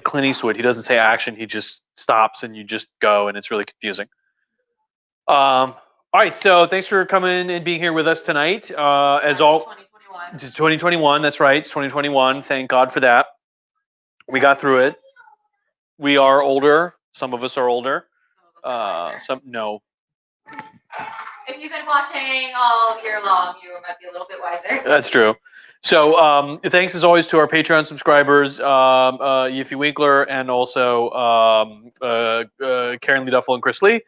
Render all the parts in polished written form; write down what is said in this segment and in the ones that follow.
Clint Eastwood. He doesn't say action. He just stops and you just go, and it's really confusing. All right, so thanks for coming and being here with us tonight. As all, 2021. It's 2021. That's right. It's 2021. Thank God for that. We got through it. We are older. Some of us are older. Some no. If you've been watching all year long, you might be a little bit wiser. That's true. So thanks as always to our Patreon subscribers, Yiffy Winkler, and also Karen Lee Duffel and Chris Lee.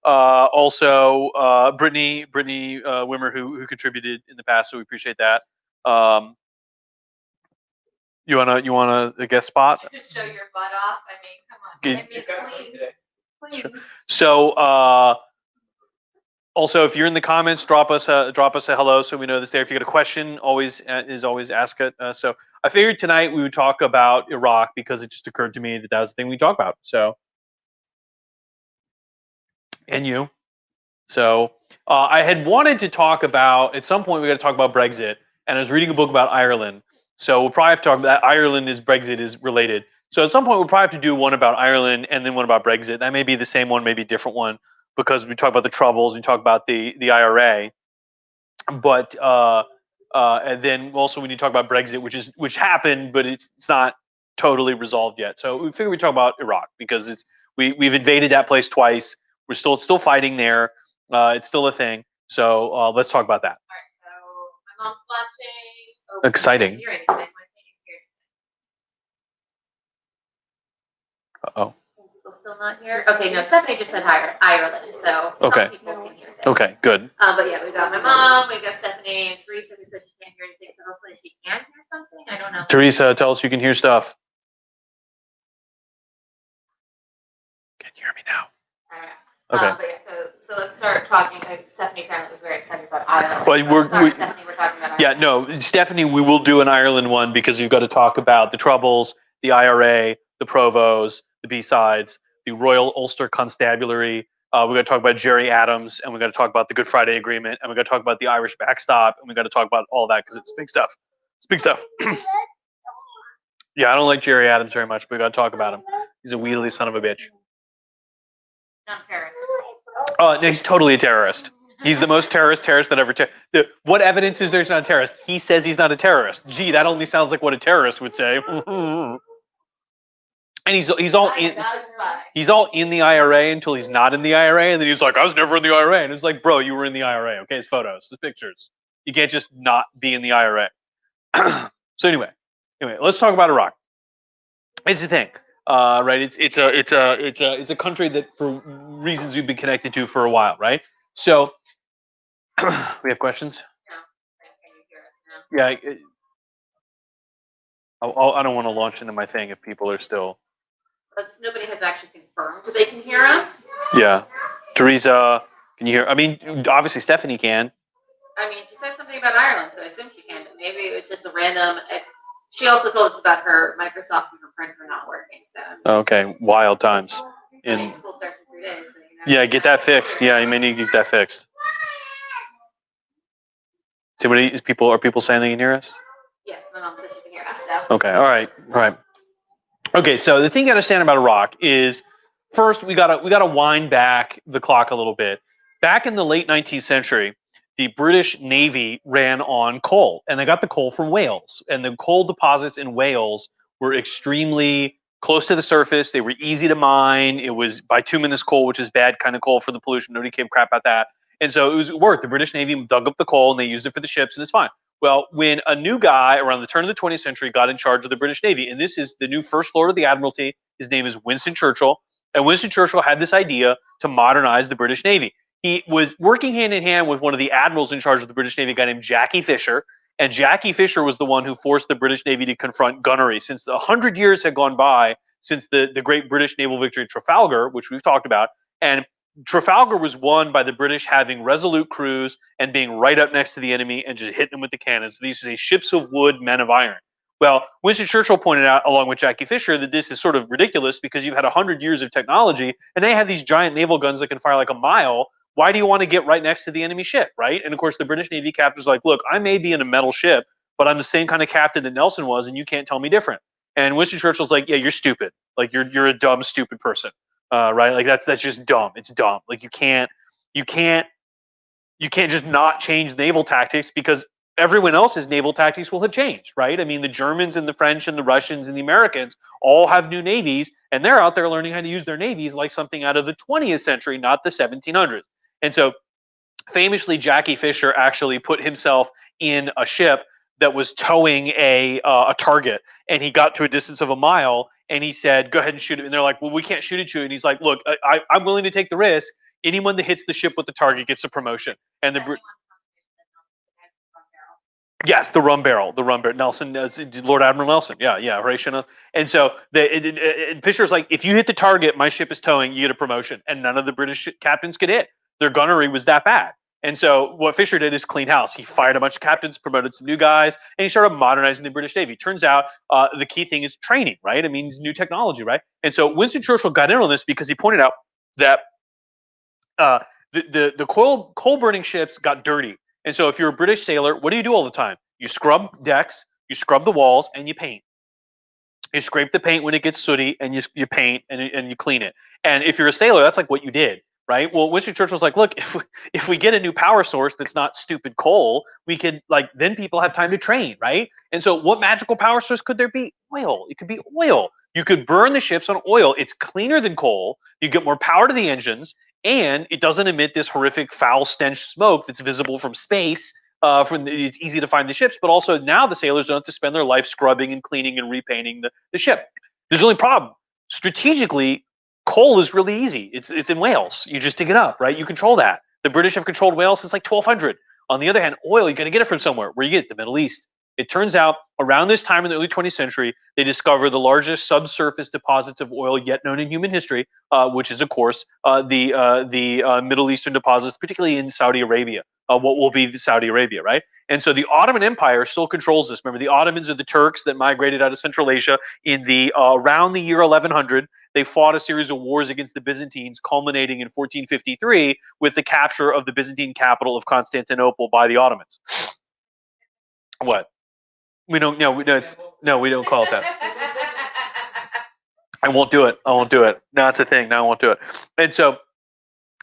Also Brittany Wimmer, who contributed in the past, so we appreciate that. You wanna guest spot? Just show your butt off. I mean, come on. I mean, clean. Sure. So also, if you're in the comments, drop us a hello so we know this there. If you got a question, always ask it. So I figured tonight we would talk about Iraq because it just occurred to me that was the thing we talk about. So and you. So I had wanted to talk about, at some point we got to talk about Brexit, and I was reading a book about Ireland. So we'll probably have to talk about Ireland is Brexit is related. So at some point we'll probably have to do one about Ireland and then one about Brexit. That may be the same one, maybe a different one, because we talk about the Troubles, we talk about the IRA, but and then also we need to talk about Brexit, which happened, but it's not totally resolved yet. So we figured we talk about Iraq because we've invaded that place twice. We're still fighting there. It's still a thing. So let's talk about that. All right, so my mom's watching. Oh, Exciting. Uh-oh. People still not here? Okay, no, Stephanie just said hi, Ireland, so okay. Some people can hear things. Okay, good. But yeah, we got my mom, we got Stephanie, and Teresa who said she can't hear anything, so hopefully she can hear something. I don't know. Teresa, tell us you can hear stuff. Can you hear me now? Okay. But yeah, so let's start talking. Stephanie apparently was very excited about Ireland. Well, Stephanie, we're talking about Ireland. Yeah, no, Stephanie, we will do an Ireland one because we've got to talk about the Troubles, the IRA, the Provos, the B-sides, the Royal Ulster Constabulary. We're going to talk about Jerry Adams, and we're going to talk about the Good Friday Agreement, and we're going to talk about the Irish backstop, and we're going to talk about all that because it's big stuff. It's big stuff. Yeah, I don't like Jerry Adams very much, but we got to talk about him. He's a wheedly son of a bitch. Not a terrorist. No, he's totally a terrorist. He's the most terrorist that ever. What evidence is there's not a terrorist? He says he's not a terrorist. Gee, that only sounds like what a terrorist would say. And he's all in the IRA until he's not in the IRA, and then he's like, I was never in the IRA, and it's like, bro, you were in the IRA. Okay, it's photos, it's pictures. You can't just not be in the IRA. So anyway, let's talk about Iraq. It's the thing. Right, it's a country that for reasons we've been connected to for a while, right? So we have questions. Yeah, I don't want to launch into my thing if people are still. But nobody has actually confirmed they can hear us. Yeah, Teresa, can you hear? I mean, obviously Stephanie can. I mean, she said something about Ireland, so I assume she can. But maybe it was just a random. She also told us about her Microsoft and her printer not working. So okay, wild times. School starts in 3 days. So yeah, get that fixed. Yeah, you may need to get that fixed. See, are people saying they can hear us? Yes, my mom said she can hear us. So. Okay, all right. Okay, so the thing you understand about Iraq is, first we gotta wind back the clock a little bit. Back in the late 19th century, the British Navy ran on coal, and they got the coal from Wales. And the coal deposits in Wales were extremely close to the surface. They were easy to mine. It was bituminous coal, which is bad kind of coal for the pollution. Nobody gave crap about that. And so it worked. The British Navy dug up the coal, and they used it for the ships, and it's fine. Well, when a new guy around the turn of the 20th century got in charge of the British Navy, and this is the new First Lord of the Admiralty, his name is Winston Churchill, and Winston Churchill had this idea to modernize the British Navy. He was working hand in hand with one of the admirals in charge of the British Navy, a guy named Jackie Fisher. And Jackie Fisher was the one who forced the British Navy to confront gunnery. Since 100 years had gone by since the great British naval victory at Trafalgar, which we've talked about. And Trafalgar was won by the British having resolute crews and being right up next to the enemy and just hitting them with the cannons. These are ships of wood, men of iron. Well, Winston Churchill pointed out, along with Jackie Fisher, that this is sort of ridiculous because you've had 100 years of technology and they have these giant naval guns that can fire like a mile. Why do you want to get right next to the enemy ship, right? And of course, the British Navy captain's like, look, I may be in a metal ship, but I'm the same kind of captain that Nelson was, and you can't tell me different. And Winston Churchill's like, yeah, you're stupid. Like you're a dumb, stupid person, right? Like that's just dumb. It's dumb. Like you can't just not change naval tactics because everyone else's naval tactics will have changed, right? I mean, the Germans and the French and the Russians and the Americans all have new navies, and they're out there learning how to use their navies like something out of the 20th century, not the 1700s. And so, famously, Jackie Fisher actually put himself in a ship that was towing a target, and he got to a distance of a mile, and he said, "Go ahead and shoot it." And they're like, "Well, we can't shoot at you." And he's like, "Look, I'm willing to take the risk. Anyone that hits the ship with the target gets a promotion." And the Yes, the rum barrel. Nelson, Lord Admiral Nelson. Yeah, yeah, Horatio Nelson. And so Fisher's like, if you hit the target, my ship is towing, you get a promotion. And none of the British captains could hit. Their gunnery was that bad. And so what Fisher did is clean house. He fired a bunch of captains, promoted some new guys, and he started modernizing the British Navy. Turns out the key thing is training, right? It means new technology, right? And so Winston Churchill got in on this because he pointed out that the coal burning ships got dirty. And so if you're a British sailor, what do you do all the time? You scrub decks, you scrub the walls, and you paint. You scrape the paint when it gets sooty, and you paint and you clean it. And if you're a sailor, that's like what you did, right? Well, Winston Churchill's like, look, if we get a new power source that's not stupid coal, we could then people have time to train, right? And so what magical power source could there be? Oil. It could be oil. You could burn the ships on oil. It's cleaner than coal. You get more power to the engines, and it doesn't emit this horrific foul stench smoke that's visible from space. It's easy to find the ships, but also now the sailors don't have to spend their life scrubbing and cleaning and repainting the ship. There's the only problem. Strategically, coal is really easy. It's in Wales. You just dig it up, right? You control that. The British have controlled Wales since like 1200. On the other hand, oil, you got to get it from somewhere. Where you get it? The Middle East. It turns out around this time in the early 20th century, they discover the largest subsurface deposits of oil yet known in human history, which is, of course, the Middle Eastern deposits, particularly in Saudi Arabia, what will be Saudi Arabia, right? And so the Ottoman Empire still controls this. Remember, the Ottomans are the Turks that migrated out of Central Asia in the around the year 1100. They fought a series of wars against the Byzantines, culminating in 1453 with the capture of the Byzantine capital of Constantinople by the Ottomans. What? We don't. No, we don't. No, we don't call it that. I won't do it. I won't do it. No, it's a thing. No, I won't do it. And so,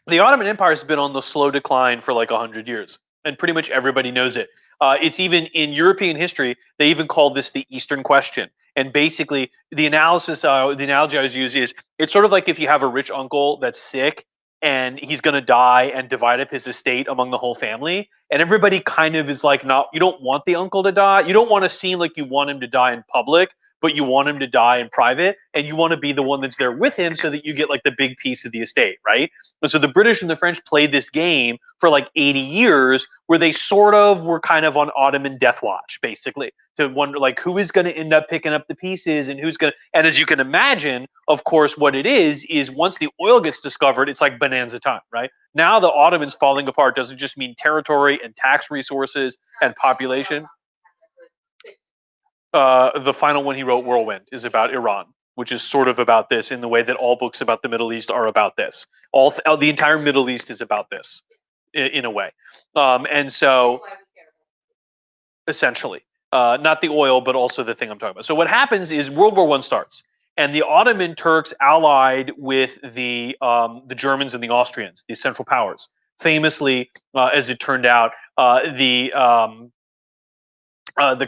the Ottoman Empire has been on the slow decline for like 100 years, and pretty much everybody knows it. It's even in European history. They even call this the Eastern Question. And basically, the analogy I always use is it's sort of like if you have a rich uncle that's sick and he's going to die and divide up his estate among the whole family. And everybody kind of is like, not, you don't want the uncle to die. You don't want to seem like you want him to die in public, but you want him to die in private. And you want to be the one that's there with him so that you get like the big piece of the estate, right? And so the British and the French played this game for like 80 years where they sort of were kind of on Ottoman death watch, basically, to wonder like who is going to end up picking up the pieces and who's going to, and as you can imagine, of course, what it is once the oil gets discovered, it's like bonanza time, right? Now the Ottomans falling apart doesn't just mean territory and tax resources and population. The final one he wrote, Whirlwind, is about Iran, which is sort of about this in the way that all books about the Middle East are about this. The entire Middle East is about this in a way. And so essentially, not the oil, but also the thing I'm talking about. So what happens is World War I starts, and the Ottoman Turks allied with the Germans and the Austrians, the Central Powers. Famously, as it turned out, the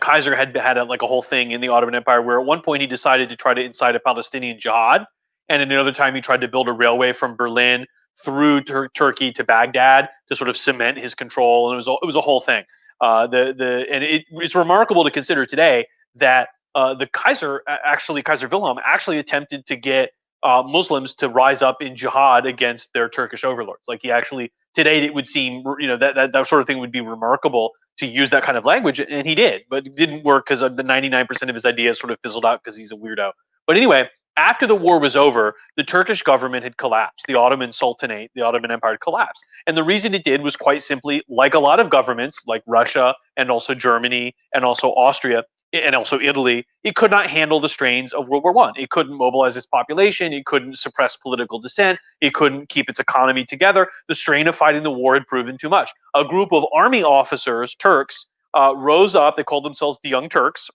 Kaiser had like a whole thing in the Ottoman Empire where at one point he decided to try to incite a Palestinian jihad, and at another time he tried to build a railway from Berlin through Turkey to Baghdad to sort of cement his control, and it was a whole thing. It's remarkable to consider today that the Kaiser Wilhelm actually attempted to get Muslims to rise up in jihad against their Turkish overlords. Like he actually today it would seem that sort of thing would be remarkable to use that kind of language, and he did, but it didn't work because the 99% of his ideas sort of fizzled out because he's a weirdo. But anyway, after the war was over, the Turkish government had collapsed. The Ottoman Sultanate, the Ottoman Empire had collapsed. And the reason it did was quite simply, like a lot of governments, like Russia and also Germany and also Austria and also Italy, it could not handle the strains of World War I. It couldn't mobilize its population. It couldn't suppress political dissent. It couldn't keep its economy together. The strain of fighting the war had proven too much. A group of army officers, Turks, rose up. They called themselves the Young Turks.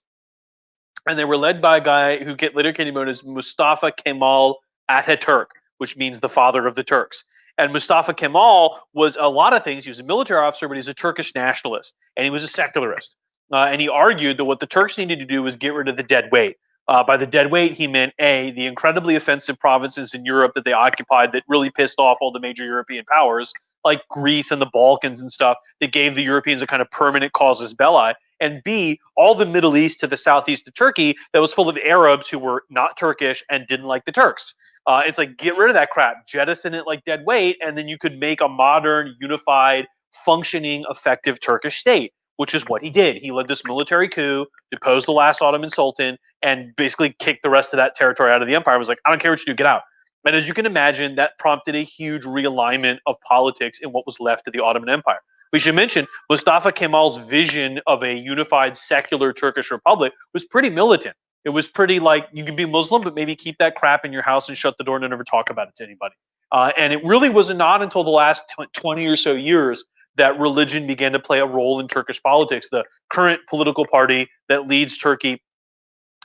and they were led by a guy who later came known as Mustafa Kemal Ataturk, which means the father of the Turks. And Mustafa Kemal was a lot of things. He was a military officer, but he's a Turkish nationalist, and he was a secularist. And he argued that what the Turks needed to do was get rid of the dead weight. By the dead weight, he meant the incredibly offensive provinces in Europe that they occupied that really pissed off all the major European powers, like Greece and the Balkans and stuff, that gave the Europeans a kind of permanent casus belli. And B, all the Middle East to the southeast of Turkey that was full of Arabs who were not Turkish and didn't like the Turks. It's like, get rid of that crap, jettison it like dead weight, and then you could make a modern, unified, functioning, effective Turkish state, which is what he did. He led this military coup, deposed the last Ottoman Sultan, and basically kicked the rest of that territory out of the empire. I was like, I don't care what you do, get out. And as you can imagine, that prompted a huge realignment of politics in what was left of the Ottoman Empire. We should mention Mustafa Kemal's vision of a unified secular Turkish republic was pretty militant. It was pretty like, you can be Muslim, but maybe keep that crap in your house and shut the door and never talk about it to anybody. And it really was not until the last 20 or so years that religion began to play a role in Turkish politics. The current political party that leads Turkey,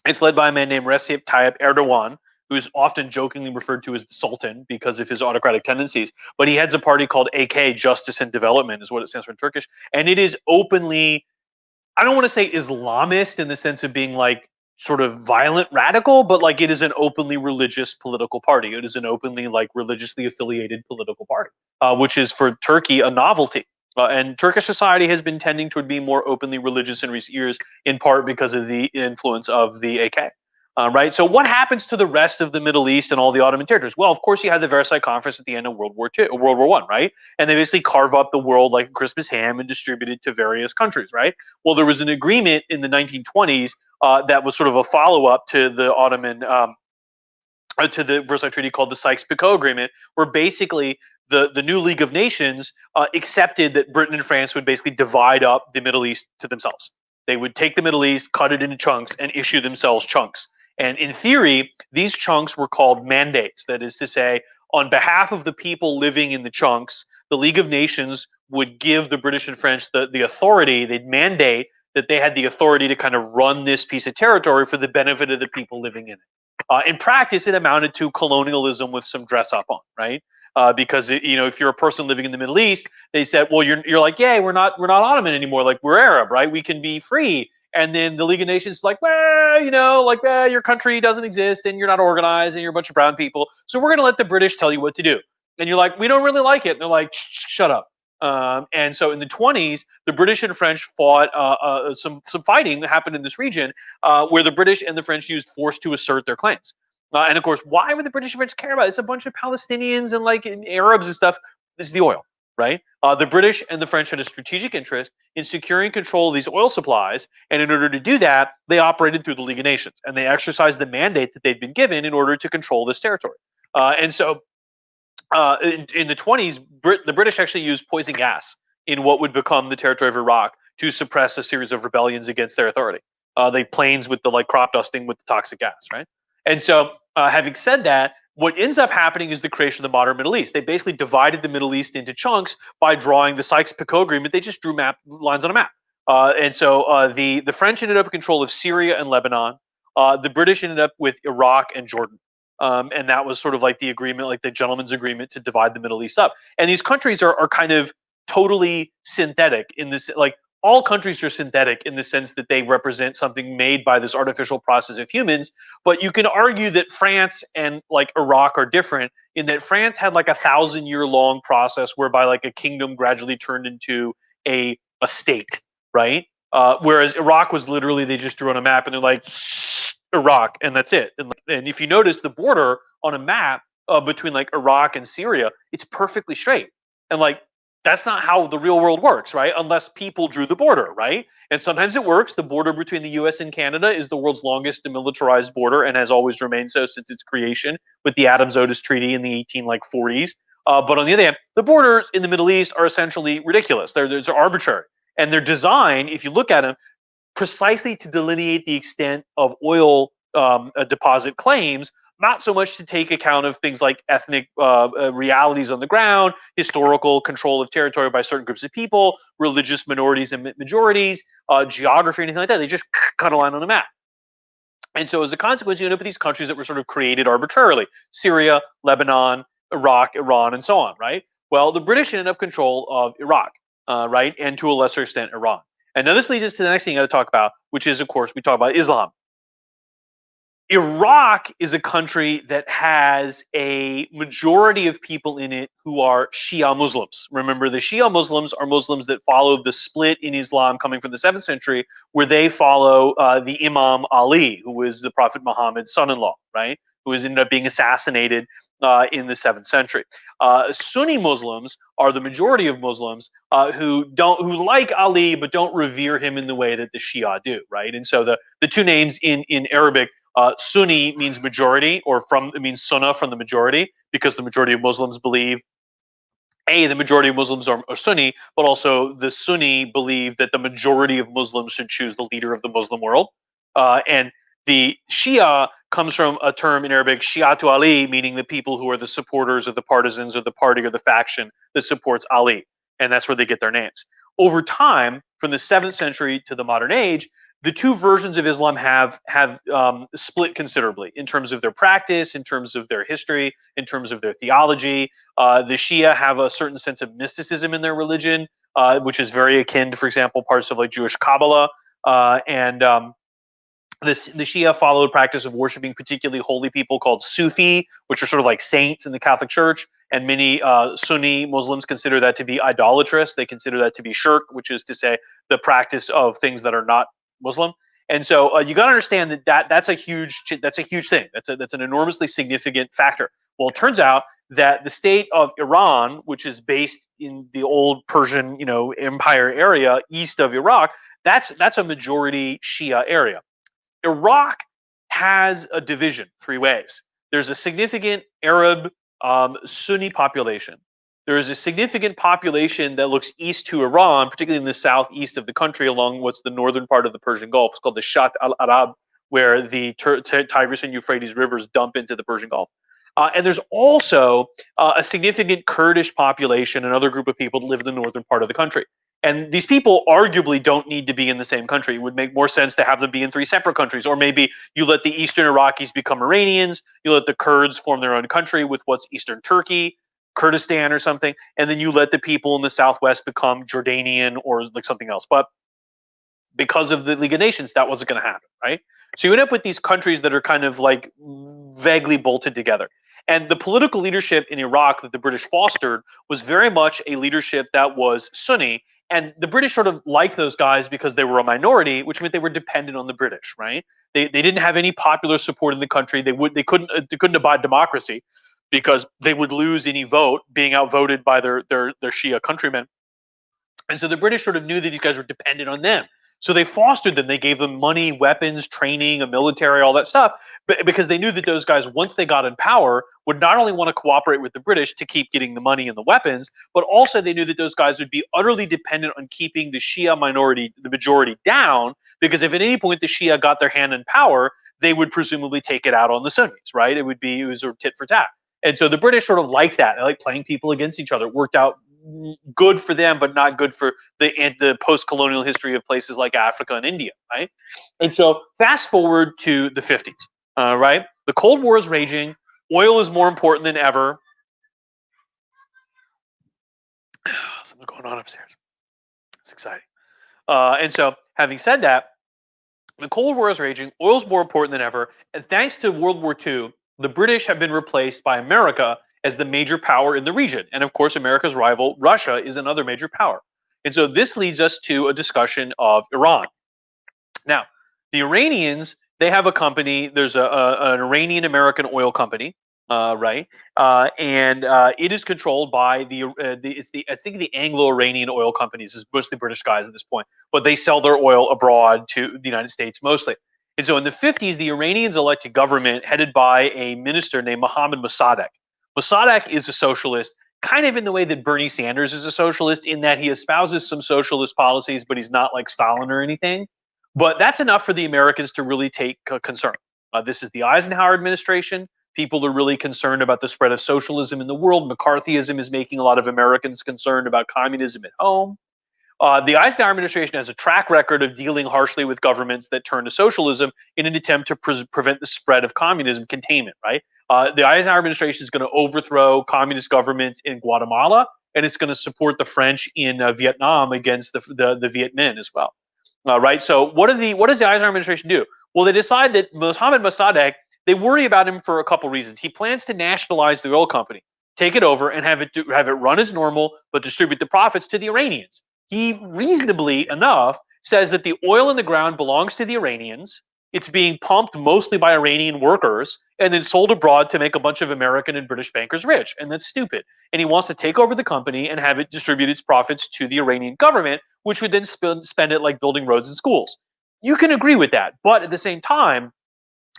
it's led by a man named Recep Tayyip Erdogan, who is often jokingly referred to as the Sultan because of his autocratic tendencies. But he heads a party called AK, Justice and Development, is what it stands for in Turkish. And it is openly, I don't want to say Islamist in the sense of being like sort of violent radical, but like it is an openly religious political party. It is an openly like religiously affiliated political party, which is for Turkey a novelty. And Turkish society has been tending toward being more openly religious in recent years, in part because of the influence of the AK. Right. So what happens to the rest of the Middle East and all the Ottoman territories? Well, of course, you had the Versailles Conference at the end of World War I, right? And they basically carve up the world like a Christmas ham and distribute it to various countries, right? Well, there was an agreement in the 1920s that was sort of a follow-up to the Ottoman to the Versailles Treaty called the Sykes-Picot Agreement, where basically the new League of Nations accepted that Britain and France would basically divide up the Middle East to themselves. They would take the Middle East, cut it into chunks, and issue themselves chunks. And in theory, these chunks were called mandates. That is to say, on behalf of the people living in the chunks, the League of Nations would give the British and French the authority, they'd mandate that they had the authority to kind of run this piece of territory for the benefit of the people living in it. In practice, it amounted to colonialism with some dress up on, right? Because if you're a person living in the Middle East, they said, well, you're like, yay, we're not Ottoman anymore, like we're Arab, right? We can be free. And then the League of Nations is like, well, your country doesn't exist and you're not organized and you're a bunch of brown people. So we're going to let the British tell you what to do. And you're like, we don't really like it. And they're like, shut up. And so in the 20s, the British and French fought some fighting that happened in this region where the British and the French used force to assert their claims. And of course, why would the British and French care about it? It's a bunch of Palestinians and like Arabs and stuff. This is the oil, right? The British and the French had a strategic interest in securing control of these oil supplies. And in order to do that, they operated through the League of Nations. And they exercised the mandate that they'd been given in order to control this territory. And so in the 20s, the British actually used poison gas in what would become the territory of Iraq to suppress a series of rebellions against their authority. They planes with the like crop dusting with the toxic gas, right? And so having said that, what ends up happening is the creation of the modern Middle East. They basically divided the Middle East into chunks by drawing the Sykes-Picot Agreement. They just drew lines on a map. And so the French ended up in control of Syria and Lebanon. The British ended up with Iraq and Jordan. And that was sort of like the agreement, like the gentleman's agreement to divide the Middle East up. And these countries are kind of totally synthetic in this, like all countries are synthetic in the sense that they represent something made by this artificial process of humans. But you can argue that France and like Iraq are different in that France had like 1,000-year-long process whereby like a kingdom gradually turned into a state, right? Whereas Iraq was literally, they just drew on a map and they're like, Iraq, and that's it. And if you notice the border on a map between like Iraq and Syria, it's perfectly straight. And like, that's not how the real world works, right? Unless people drew the border, right? And sometimes it works. The border between the US and Canada is the world's longest demilitarized border and has always remained so since its creation with the Adams-Otis Treaty in the 1840s. But on the other hand, the borders in the Middle East are essentially ridiculous. They're arbitrary. And they're designed, if you look at them, precisely to delineate the extent of oil deposit claims, not so much to take account of things like ethnic realities on the ground, historical control of territory by certain groups of people, religious minorities and majorities, geography, anything like that. They just cut a line on the map. And so as a consequence, you end up with these countries that were sort of created arbitrarily: Syria, Lebanon, Iraq, Iran, and so on, right? Well, the British ended up control of Iraq, right? And to a lesser extent, Iran. And now this leads us to the next thing I got to talk about, which is, of course, we talk about Islam. Iraq is a country that has a majority of people in it who are Shia Muslims. Remember, the Shia Muslims are Muslims that follow the split in Islam coming from the 7th century, where they follow the Imam Ali, who was the Prophet Muhammad's son-in-law, right? Who was ended up being assassinated in the 7th century. Sunni Muslims are the majority of Muslims who like Ali but don't revere him in the way that the Shia do, right? And so the two names in Arabic. Sunni means majority, or it means Sunnah, from the majority, because the majority of Muslims believe the majority of Muslims are Sunni, but also the Sunni believe that the majority of Muslims should choose the leader of the Muslim world. And the Shia comes from a term in Arabic, Shi'atu Ali, meaning the people who are the supporters of the partisans or the party or the faction that supports Ali. And that's where they get their names. Over time, from the 7th century to the modern age, the two versions of Islam have split considerably in terms of their practice, in terms of their history, in terms of their theology. The Shia have a certain sense of mysticism in their religion, which is very akin to, for example, parts of like Jewish Kabbalah. The Shia follow a practice of worshiping particularly holy people called Sufi, which are sort of like saints in the Catholic Church. And many Sunni Muslims consider that to be idolatrous. They consider that to be shirk, which is to say the practice of things that are not Muslim. And so you got to understand that's a huge thing. That's an enormously significant factor. Well, it turns out that the state of Iran, which is based in the old Persian, empire area east of Iraq, that's a majority Shia area. Iraq has a division 3 ways. There's a significant Arab Sunni population. There is a significant population that looks east to Iran, particularly in the southeast of the country, along what's the northern part of the Persian Gulf. It's called the Shat al-Arab, where the Tigris and Euphrates rivers dump into the Persian Gulf. And there's also a significant Kurdish population, another group of people that live in the northern part of the country. And these people arguably don't need to be in the same country. It would make more sense to have them be in 3 separate countries. Or maybe you let the Eastern Iraqis become Iranians, you let the Kurds form their own country with what's Eastern Turkey, Kurdistan or something, and then you let the people in the Southwest become Jordanian or like something else. But because of the League of Nations, that wasn't going to happen, right? So you end up with these countries that are kind of like vaguely bolted together. And the political leadership in Iraq that the British fostered was very much a leadership that was Sunni. And the British sort of liked those guys because they were a minority, which meant they were dependent on the British, right? They didn't have any popular support in the country. They couldn't abide democracy because they would lose any vote, being outvoted by their Shia countrymen. And so the British sort of knew that these guys were dependent on them. So they fostered them. They gave them money, weapons, training, a military, all that stuff, but because they knew that those guys, once they got in power, would not only want to cooperate with the British to keep getting the money and the weapons, but also they knew that those guys would be utterly dependent on keeping the Shia minority, the majority, down, because if at any point the Shia got their hand in power, they would presumably take it out on the Sunnis, right? It was sort of tit for tat. And so the British sort of liked that. They liked playing people against each other. It worked out good for them, but not good for the post-colonial history of places like Africa and India, right? And so fast forward to the 50s, right? The Cold War is raging. Oil is more important than ever. Something's going on upstairs. It's exciting. And so having said that, the Cold War is raging. Oil is more important than ever. And thanks to World War II, the British have been replaced by America as the major power in the region. And of course, America's rival, Russia, is another major power. And so this leads us to a discussion of Iran. Now, the Iranians, they have a company. There's an Iranian-American oil company, right? And it is controlled by I think the Anglo-Iranian oil companies is mostly British guys at this point, but they sell their oil abroad to the United States mostly. And so in the 50s, the Iranians elect a government headed by a minister named Mohammad Mossadegh. Mossadegh is a socialist, kind of in the way that Bernie Sanders is a socialist, in that he espouses some socialist policies, but he's not like Stalin or anything. But that's enough for the Americans to really take concern. This is the Eisenhower administration. People are really concerned about the spread of socialism in the world. McCarthyism is making a lot of Americans concerned about communism at home. The Eisenhower administration has a track record of dealing harshly with governments that turn to socialism in an attempt to prevent the spread of communism containment, right? The Eisenhower administration is going to overthrow communist governments in Guatemala, and it's going to support the French in Vietnam against the Viet Minh as well, right? So what does the Eisenhower administration do? Well, they decide that Mohammed Mossadegh, they worry about him for a couple reasons. He plans to nationalize the oil company, take it over, and have it run as normal, but distribute the profits to the Iranians. He reasonably enough says that the oil in the ground belongs to the Iranians. It's being pumped mostly by Iranian workers and then sold abroad to make a bunch of American and British bankers rich. And that's stupid. And he wants to take over the company and have it distribute its profits to the Iranian government, which would then spend it like building roads and schools. You can agree with that. But at the same time,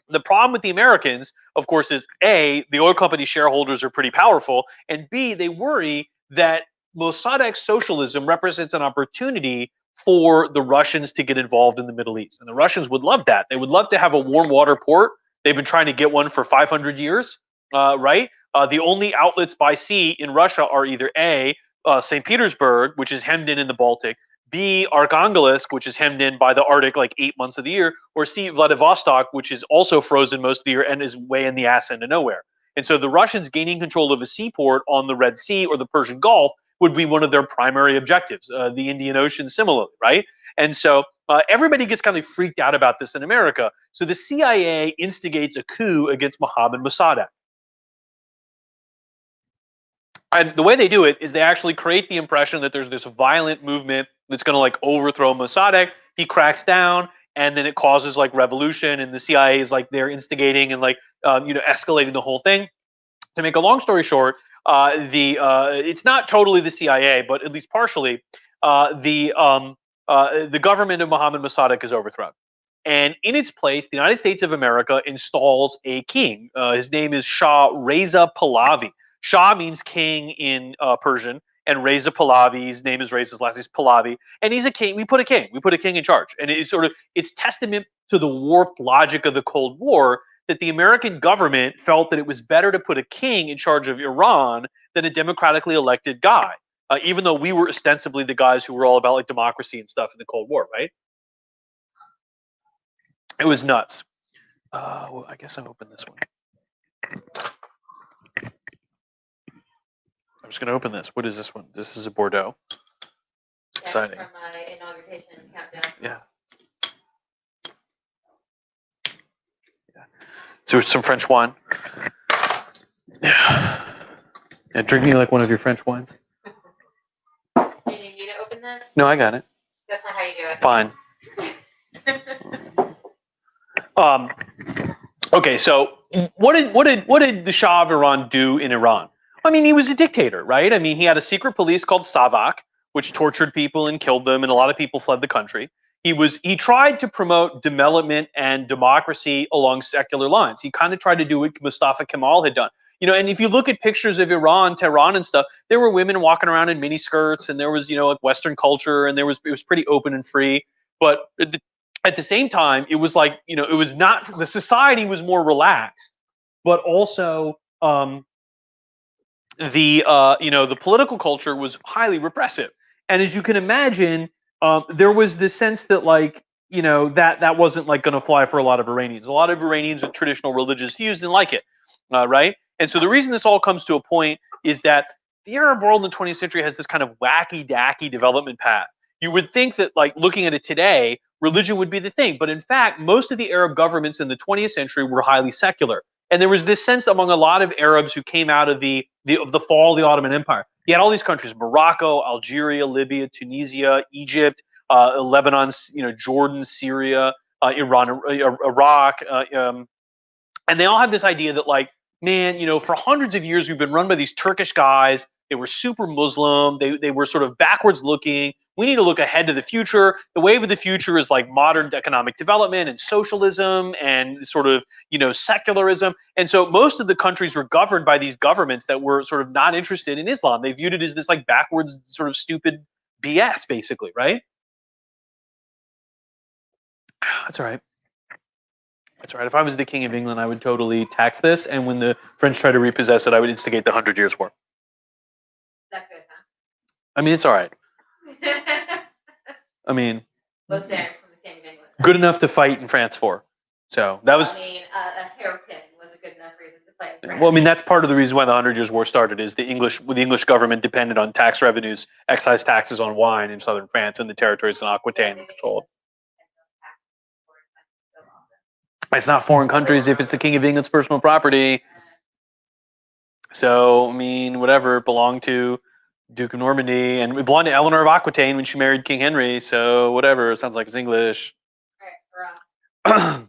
the problem with the Americans, of course, is A, the oil company shareholders are pretty powerful, and B, they worry that Mossadegh's socialism represents an opportunity for the Russians to get involved in the Middle East. And the Russians would love that. They would love to have a warm water port. They've been trying to get one for 500 years, right? The only outlets by sea in Russia are either A, St. Petersburg, which is hemmed in the Baltic, B, Arkhangelsk, which is hemmed in by the Arctic like 8 months of the year, or C, Vladivostok, which is also frozen most of the year and is way in the ass end of nowhere. And so the Russians gaining control of a seaport on the Red Sea or the Persian Gulf would be one of their primary objectives. The Indian Ocean similarly, right? And so everybody gets kind of freaked out about this in America. So the CIA instigates a coup against Mohammed Mossadegh. And the way they do it is they actually create the impression that there's this violent movement that's going to like overthrow Mossadegh. He cracks down, and then it causes like revolution, and the CIA is like they're instigating and like escalating the whole thing. To make a long story short, it's not totally the CIA, but at least partially, the government of Mohammed Mossadegh is overthrown. And in its place, the United States of America installs a king. His name is Shah Reza Pahlavi. Shah means king in Persian, and Reza Pahlavi, his name is Reza, his last name is Pahlavi, and he's a king. We put a king in charge, and it's testament to the warped logic of the Cold War that the American government felt that it was better to put a king in charge of Iran than a democratically elected guy, even though we were ostensibly the guys who were all about like democracy and stuff in the Cold War, right? It was nuts. Well, I guess I'll open this one. I'm just going to open this. What is this one? This is a Bordeaux. Exciting. From my inauguration countdown. Yeah. So some French wine. Yeah. Drink me like one of your French wines. Do you need me to open this? No, I got it. That's not how you do it. Fine. Okay, so what did the Shah of Iran do in Iran? I mean, he was a dictator, right? I mean, he had a secret police called Savak, which tortured people and killed them, and a lot of people fled the country. He tried to promote development and democracy along secular lines. He kind of tried to do what Mustafa Kemal had done. And if you look at pictures of Iran, Tehran and stuff, there were women walking around in mini skirts, and there was, like Western culture, and it was pretty open and free. But at the same time, it was like, it was not, the society was more relaxed, but also the political culture was highly repressive. And as you can imagine, there was this sense that that wasn't like going to fly for a lot of Iranians. A lot of Iranians with traditional religious views didn't like it, right? And so the reason this all comes to a point is that the Arab world in the 20th century has this kind of wacky-dacky development path. You would think that, like, looking at it today, religion would be the thing. But in fact, most of the Arab governments in the 20th century were highly secular. And there was this sense among a lot of Arabs who came out of the fall of the Ottoman Empire. You had all these countries: Morocco, Algeria, Libya, Tunisia, Egypt, Lebanon, Jordan, Syria, Iran, Iraq, and they all had this idea that, like, man, for hundreds of years we've been run by these Turkish guys. They were super Muslim. They were sort of backwards looking. We need to look ahead to the future. The wave of the future is like modern economic development and socialism and sort of, secularism. And so most of the countries were governed by these governments that were sort of not interested in Islam. They viewed it as this like backwards sort of stupid BS, basically, right? That's all right. That's all right. If I was the king of England, I would totally tax this. And when the French try to repossess it, I would instigate the 100 Years' War. That's good, huh? I mean, it's all right. I mean, Both standards from the King of England. good enough to fight in France for. So that was. I mean, a hairpin was a good enough reason to fight in France. Well, I mean, that's part of the reason why the 100 Years' War started. Is the English government depended on tax revenues, excise taxes on wine in southern France and the territories in Aquitaine controlled. It's not foreign countries if it's the King of England's personal property. So, I mean, whatever, it belonged to Duke of Normandy, and it belonged to Eleanor of Aquitaine when she married King Henry. So, whatever, it sounds like it's English. And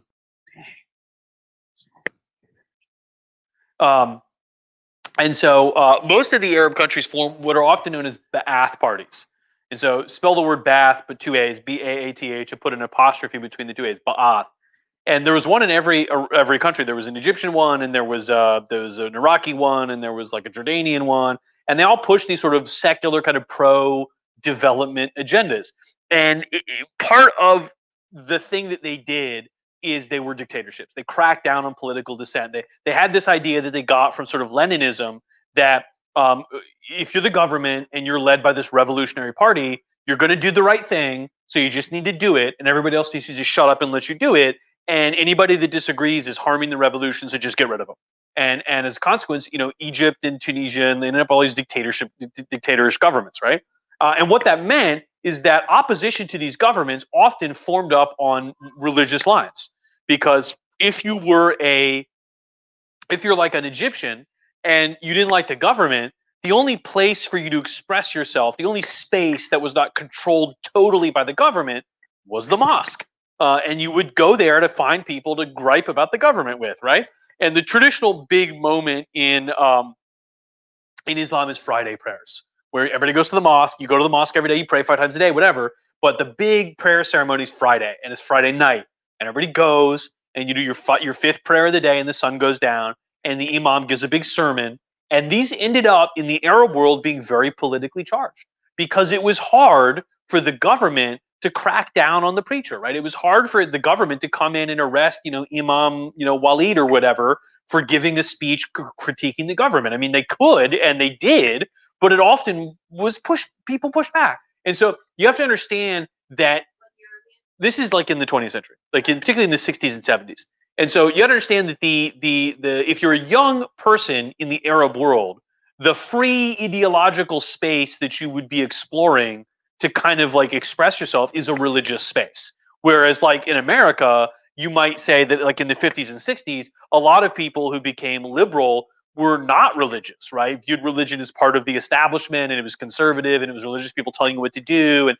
so most of the Arab countries form what are often known as Ba'ath parties. And so spell the word Ba'ath, but two A's, B-A-A-T-H, and put an apostrophe between the two A's, Ba'ath. And there was one in every country. There was an Egyptian one, and there was an Iraqi one, and there was like a Jordanian one. And they all pushed these sort of secular kind of pro-development agendas. And part of the thing that they did is they were dictatorships. They cracked down on political dissent. They had this idea that they got from sort of Leninism that if you're the government and you're led by this revolutionary party, you're going to do the right thing. So you just need to do it, and everybody else needs to just shut up and let you do it. And anybody that disagrees is harming the revolution, so just get rid of them. And as a consequence, Egypt and Tunisia, and they ended up all these dictatorish governments, right? And what that meant is that opposition to these governments often formed up on religious lines. Because if you're like an Egyptian and you didn't like the government, the only place for you to express yourself, the only space that was not controlled totally by the government was the mosque. And you would go there to find people to gripe about the government with, right? And the traditional big moment in Islam is Friday prayers, where everybody goes to the mosque. You go to the mosque every day, you pray 5 times a day, whatever. But the big prayer ceremony is Friday, and it's Friday night. And everybody goes, and you do your fifth prayer of the day, and the sun goes down, and the imam gives a big sermon. And these ended up in the Arab world being very politically charged because it was hard for the government to crack down on the preacher, right? It was hard for the government to come in and arrest, Imam, Walid or whatever for giving a speech critiquing the government. I mean, they could, and they did, but it often was people pushed back. And so you have to understand that this is like in the 20th century, particularly in the 60s and 70s. And so you understand that the if you're a young person in the Arab world, the free ideological space that you would be exploring to kind of like express yourself is a religious space. Whereas like in America, you might say that like in the 50s and 60s, a lot of people who became liberal were not religious, right? Viewed religion as part of the establishment, and it was conservative, and it was religious people telling you what to do. And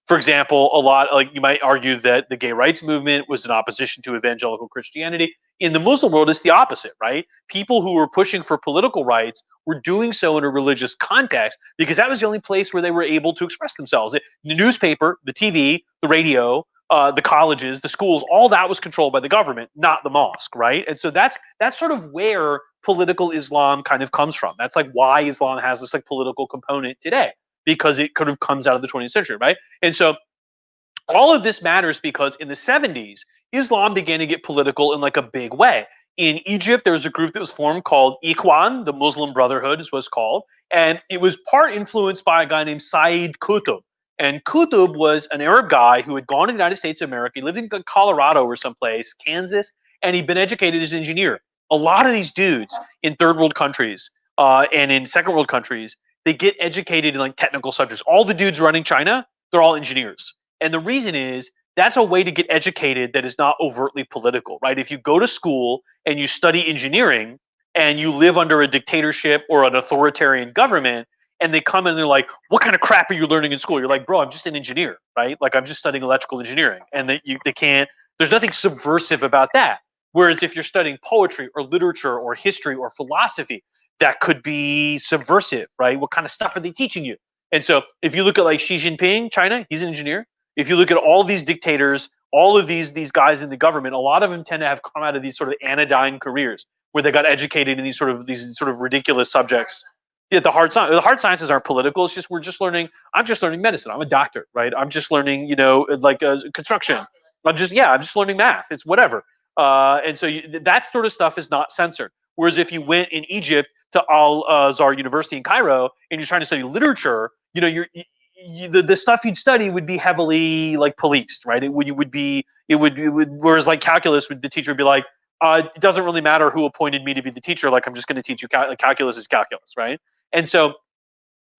for example, a lot like you might argue that the gay rights movement was in opposition to evangelical Christianity. In the Muslim world, it's the opposite, right? People who were pushing for political rights were doing so in a religious context because that was the only place where they were able to express themselves. The newspaper, the TV, the radio, the colleges, the schools, all that was controlled by the government, not the mosque, right? And so that's sort of where political Islam kind of comes from. That's like why Islam has this like political component today, because it kind of comes out of the 20th century, right? And so all of this matters because in the 70s, Islam began to get political in like a big way. In Egypt, there was a group that was formed called Ikhwan, the Muslim Brotherhood is what it's called. And it was part influenced by a guy named Sayyid Qutb. And Qutb was an Arab guy who had gone to the United States of America. He lived in Colorado or someplace, Kansas, and he'd been educated as an engineer. A lot of these dudes in third world countries and in second world countries, they get educated in like technical subjects. All the dudes running China, they're all engineers. And the reason is that's a way to get educated that is not overtly political, right? If you go to school and you study engineering and you live under a dictatorship or an authoritarian government, and they come in and they're like, what kind of crap are you learning in school? You're like, bro, I'm just an engineer, right? Like I'm just studying electrical engineering. And they can't, there's nothing subversive about that. Whereas if you're studying poetry or literature or history or philosophy, that could be subversive, right? What kind of stuff are they teaching you? And so if you look at like Xi Jinping, China, he's an engineer. If you look at all these dictators, all of these guys in the government, a lot of them tend to have come out of these sort of anodyne careers where they got educated in these sort of ridiculous subjects. Yeah, the hard sciences aren't political. It's just I'm just learning medicine. I'm a doctor, right? I'm just learning, construction. I'm just learning math. It's whatever. And so that sort of stuff is not censored. Whereas if you went in Egypt to Al Azhar University in Cairo and you're trying to study literature, the stuff you'd study would be heavily like policed, right? Whereas like calculus, the teacher would be like, it doesn't really matter who appointed me to be the teacher. Like I'm just going to teach you calculus is calculus, right? And so,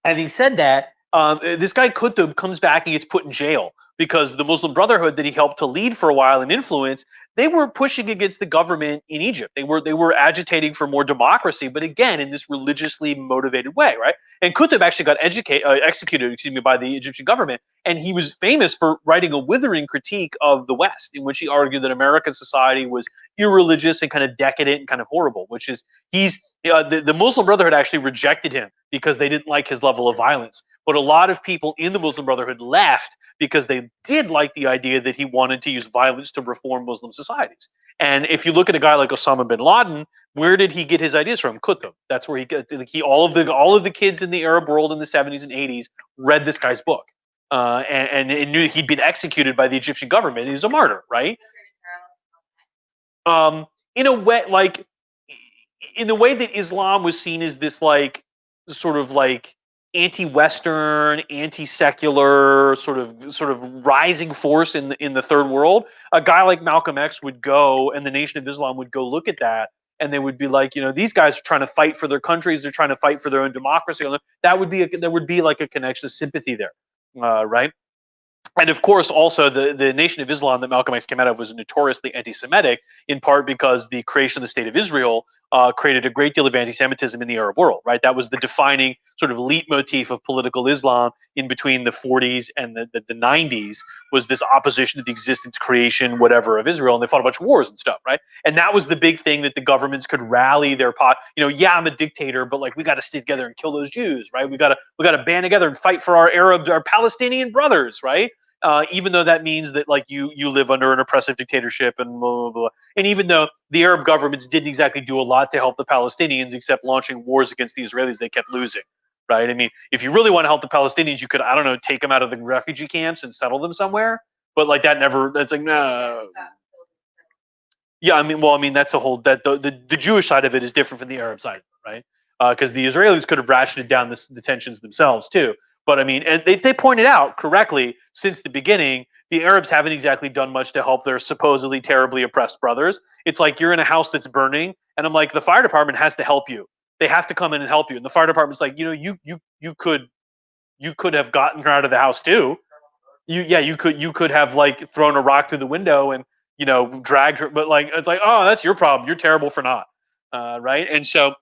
having said that, this guy Qutb comes back and gets put in jail because the Muslim Brotherhood that he helped to lead for a while and influence, they were pushing against the government in Egypt. They were agitating for more democracy, but again in this religiously motivated way, right? And Qutb actually got executed, by the Egyptian government, and he was famous for writing a withering critique of the West, in which he argued that American society was irreligious and kind of decadent and kind of horrible. Which is the Muslim Brotherhood actually rejected him because they didn't like his level of violence. But a lot of people in the Muslim Brotherhood left because they did like the idea that he wanted to use violence to reform Muslim societies. And if you look at a guy like Osama bin Laden, where did he get his ideas from? Qutb. That's where all of the kids in the Arab world in the 70s and 80s read this guy's book, and knew he'd been executed by the Egyptian government. He was a martyr, right? In a way, like in the way that Islam was seen as this like sort of like anti-Western, anti-secular sort of rising force in the third world, a guy like Malcolm X would go, and the Nation of Islam would go look at that, and they would be like, these guys are trying to fight for their countries, they're trying to fight for their own democracy. There would be like a connection, of sympathy there, right? And of course, also the Nation of Islam that Malcolm X came out of was notoriously anti-Semitic, in part because the creation of the State of Israel created a great deal of anti-Semitism in the Arab world, right? That was the defining sort of leitmotif of political Islam in between the 40s and the 90s, was this opposition to the existence, creation, whatever of Israel, and they fought a bunch of wars and stuff, right? And that was the big thing that the governments could rally their yeah, I'm a dictator, but like we got to stay together and kill those Jews, right? We got to band together and fight for our Palestinian brothers, right? Even though that means that like you live under an oppressive dictatorship and blah, blah, blah. And even though the Arab governments didn't exactly do a lot to help the Palestinians, except launching wars against the Israelis, they kept losing, right? I mean, if you really want to help the Palestinians, you could, I don't know, take them out of the refugee camps and settle them somewhere. But like that's like, no. Yeah, I mean, that's a whole, that the Jewish side of it is different from the Arab side, right? Because the Israelis could have ratcheted down the tensions themselves too. But I mean, and they pointed out correctly since the beginning, the Arabs haven't exactly done much to help their supposedly terribly oppressed brothers. It's like you're in a house that's burning, and I'm like, the fire department has to help you. They have to come in and help you. And the fire department's like, you could have gotten her out of the house too. You could have like thrown a rock through the window and dragged her. But like, it's like, oh, that's your problem. You're terrible for not, right? And so,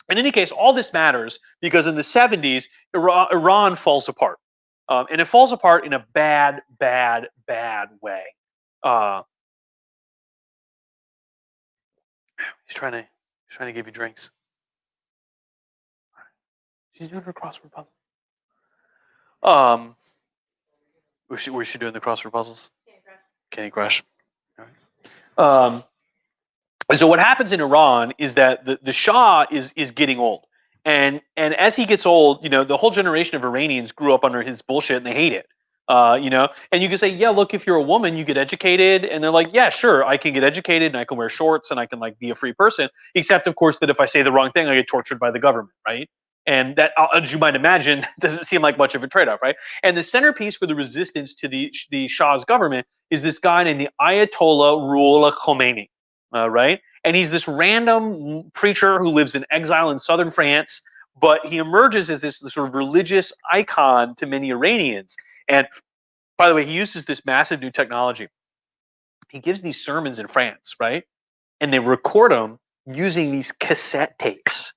in any case, all this matters because in the 70s, Iran falls apart. And it falls apart in a bad, bad, bad way. He's trying to give you drinks. She's doing her crossword puzzle. Was she doing the crossword puzzles? Candy Crush. All right. So what happens in Iran is that the Shah is getting old, and as he gets old, the whole generation of Iranians grew up under his bullshit and they hate it. And you can say, yeah, look, if you're a woman, you get educated, and they're like, yeah, sure, I can get educated and I can wear shorts and I can like be a free person, except of course that if I say the wrong thing, I get tortured by the government, right? And that, as you might imagine, doesn't seem like much of a trade-off, right? And the centerpiece for the resistance to the Shah's government is this guy named the Ayatollah Ruhollah Khomeini. Right? And he's this random preacher who lives in exile in southern France, but he emerges as this sort of religious icon to many Iranians. And by the way, he uses this massive new technology. He gives these sermons in France, right? And they record them using these cassette tapes.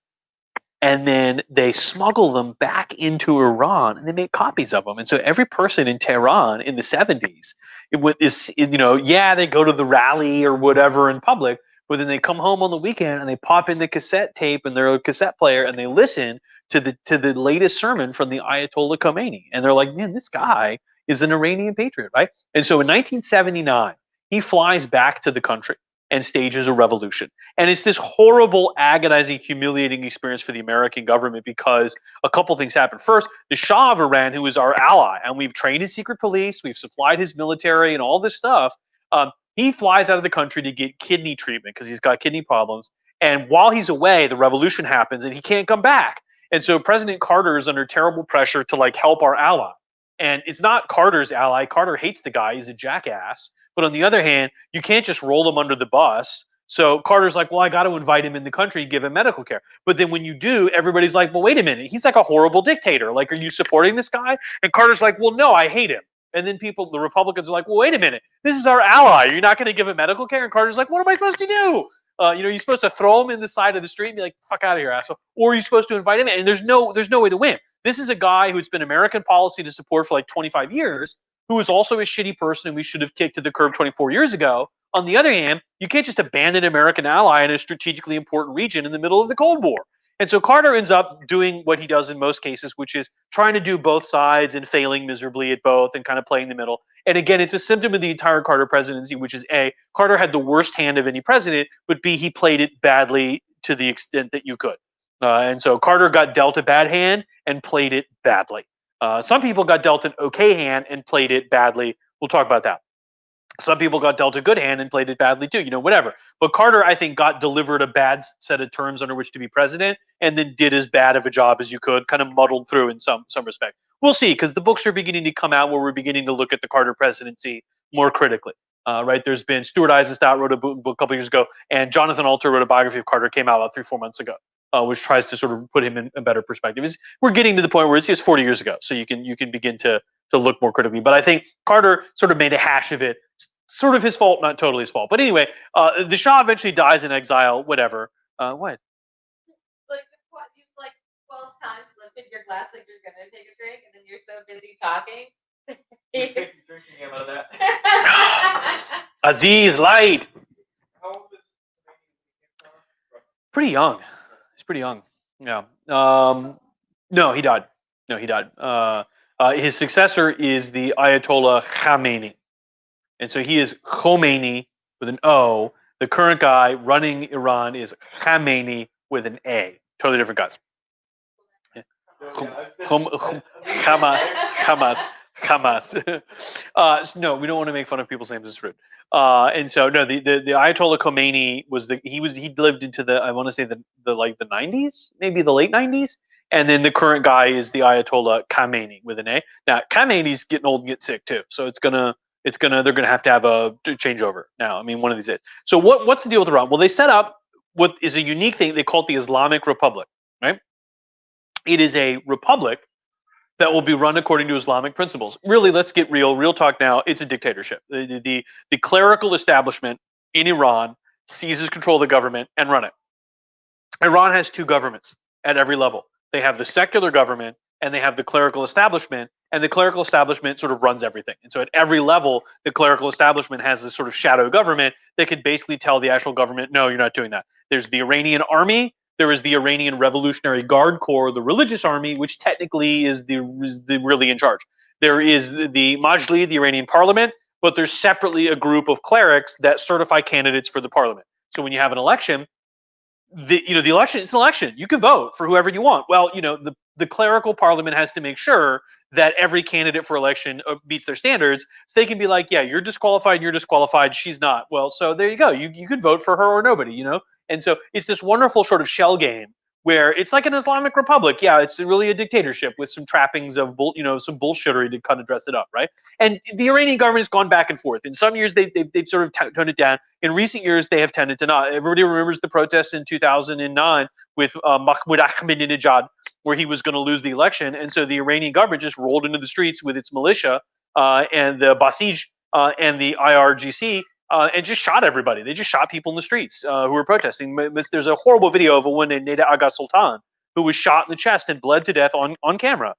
And then they smuggle them back into Iran and they make copies of them. And so every person in Tehran in the 70s, they go to the rally or whatever in public, but then they come home on the weekend and they pop in the cassette tape and their cassette player and they listen to the latest sermon from the Ayatollah Khomeini. And they're like, man, this guy is an Iranian patriot, right? And so in 1979, he flies back to the country and stages a revolution. And it's this horrible, agonizing, humiliating experience for the American government because a couple things happen. First, the Shah of Iran, who is our ally, and we've trained his secret police, we've supplied his military and all this stuff, he flies out of the country to get kidney treatment because he's got kidney problems. And while he's away, the revolution happens and he can't come back. And so President Carter is under terrible pressure to like help our ally. And it's not Carter's ally. Carter hates the guy. He's a jackass. But on the other hand, you can't just roll him under the bus. So Carter's like, well, I got to invite him in the country, give him medical care. But then when you do, everybody's like, well, wait a minute. He's like a horrible dictator. Like, are you supporting this guy? And Carter's like, well, no, I hate him. And then people, the Republicans are like, well, wait a minute. This is our ally. You're not going to give him medical care? And Carter's like, what am I supposed to do? You're supposed to throw him in the side of the street and be like, fuck out of here, asshole. Or you're supposed to invite him in. And there's no way to win. This is a guy who's been American policy to support for like 25 years, who is also a shitty person and we should have kicked to the curb 24 years ago. On the other hand, you can't just abandon an American ally in a strategically important region in the middle of the Cold War. And so Carter ends up doing what he does in most cases, which is trying to do both sides and failing miserably at both and kind of playing the middle. And again, it's a symptom of the entire Carter presidency, which is A, Carter had the worst hand of any president, but B, he played it badly to the extent that you could. And so Carter got dealt a bad hand and played it badly. Some people got dealt an okay hand and played it badly. We'll talk about that. Some people got dealt a good hand and played it badly too, whatever. But Carter, I think, got delivered a bad set of terms under which to be president and then did as bad of a job as you could, kind of muddled through in some respect. We'll see, because the books are beginning to come out where we're beginning to look at the Carter presidency more critically. Right? There's been Stuart Eizenstat wrote a book a couple years ago, and Jonathan Alter wrote a biography of Carter, came out about 3-4 months ago, which tries to sort of put him in a better perspective. We're getting to the point where it's 40 years ago, so you can begin to look more critically. But I think Carter sort of made a hash of it. Sort of his fault, not totally his fault. But anyway, the Shah eventually dies in exile. Whatever. What? Like you've like 12 times lifted your glass like you're gonna take a drink, and then you're so busy talking. Drinking him out of that. Aziz Light. How old is Pretty young. He's pretty young. Yeah. No, he died. His successor is the Ayatollah Khamenei. And so he is Khomeini with an O. The current guy running Iran is Khamenei with an A. Totally different guys. Yeah. Hamas. No, we don't want to make fun of people's names. It's rude. And so no, the Ayatollah Khomeini he lived into the, I want to say the 90s, maybe the late 90s. And then the current guy is the Ayatollah Khamenei with an A. Now Khamenei's getting old and get sick too, so they're gonna have to have a changeover now. I mean, one of these days. So what's the deal with Iran? Well, they set up what is a unique thing. They call it the Islamic Republic, right? It is a republic that will be run according to Islamic principles. Really, let's get real talk now. It's a dictatorship. The clerical establishment in Iran seizes control of the government and run it. Iran has two governments at every level. They have the secular government and they have the clerical establishment, and the clerical establishment sort of runs everything. And so at every level, the clerical establishment has this sort of shadow government that could basically tell the actual government, no, you're not doing that. There's the Iranian army, there is the Iranian Revolutionary Guard Corps, the religious army, which technically is the really in charge. There is the Majlis, the Iranian parliament, but there's separately a group of clerics that certify candidates for the parliament. So when you have an election, the election, it's an election. You can vote for whoever you want. Well, the clerical parliament has to make sure that every candidate for election meets their standards, so they can be like, yeah, you're disqualified, she's not. Well, so there you go. You could vote for her or nobody, And so it's this wonderful sort of shell game where it's like an Islamic republic. Yeah, it's really a dictatorship with some trappings of some bullshittery to kind of dress it up, right? And the Iranian government has gone back and forth. In some years, they've sort of toned it down. In recent years, they have tended to not. Everybody remembers the protests in 2009 with Mahmoud Ahmadinejad, where he was going to lose the election. And so the Iranian government just rolled into the streets with its militia and the Basij and the IRGC and just shot everybody. They just shot people in the streets who were protesting. There's a horrible video of a woman named Neda Aga Sultan who was shot in the chest and bled to death on camera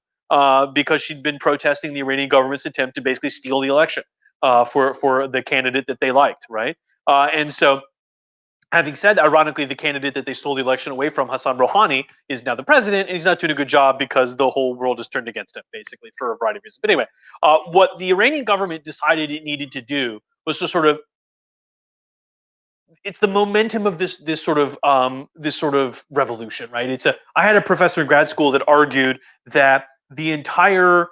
because she'd been protesting the Iranian government's attempt to basically steal the election for the candidate that they liked, right? And so, having said that, ironically, the candidate that they stole the election away from, Hassan Rouhani, is now the president, and he's not doing a good job because the whole world has turned against him, basically, for a variety of reasons. But anyway, what the Iranian government decided it needed to do was to sort of, it's the momentum of this sort of revolution, right? I had a professor in grad school that argued that the entire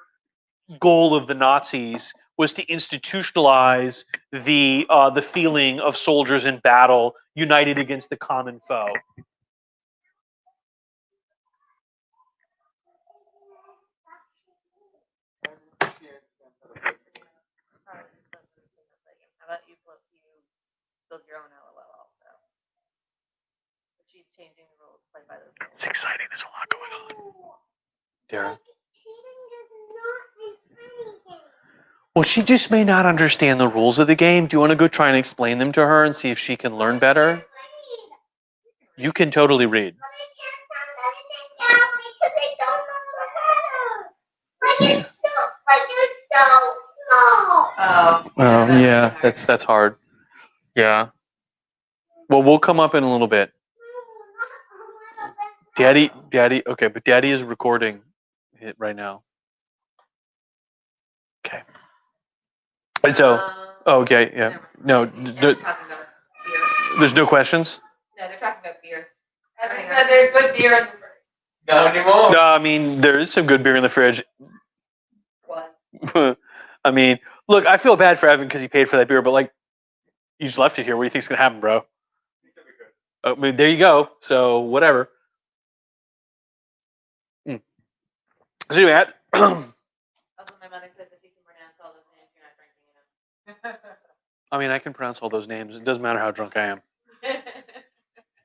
goal of the Nazis was to institutionalize the feeling of soldiers in battle united against the common foe. Well, she just may not understand the rules of the game. Do you want to go try and explain them to her and see if she can learn better? You can totally read. Oh. Oh, yeah, that's hard. Yeah. Well, we'll come up in a little bit. Daddy, okay, but Daddy is recording it right now. Okay. And so, oh, okay, yeah. No, there's no questions? No, they're talking about beer. Evan said there's good beer in the fridge. Not anymore. No, I mean, there is some good beer in the fridge. What? I mean, look, I feel bad for Evan because he paid for that beer, but like, you just left it here. What do you think's gonna happen, bro? I mean, there you go. So whatever. So anyway, Also, my mother says if you can pronounce all those names, you're not drinking enough. I mean, I can pronounce all those names. It doesn't matter how drunk I am.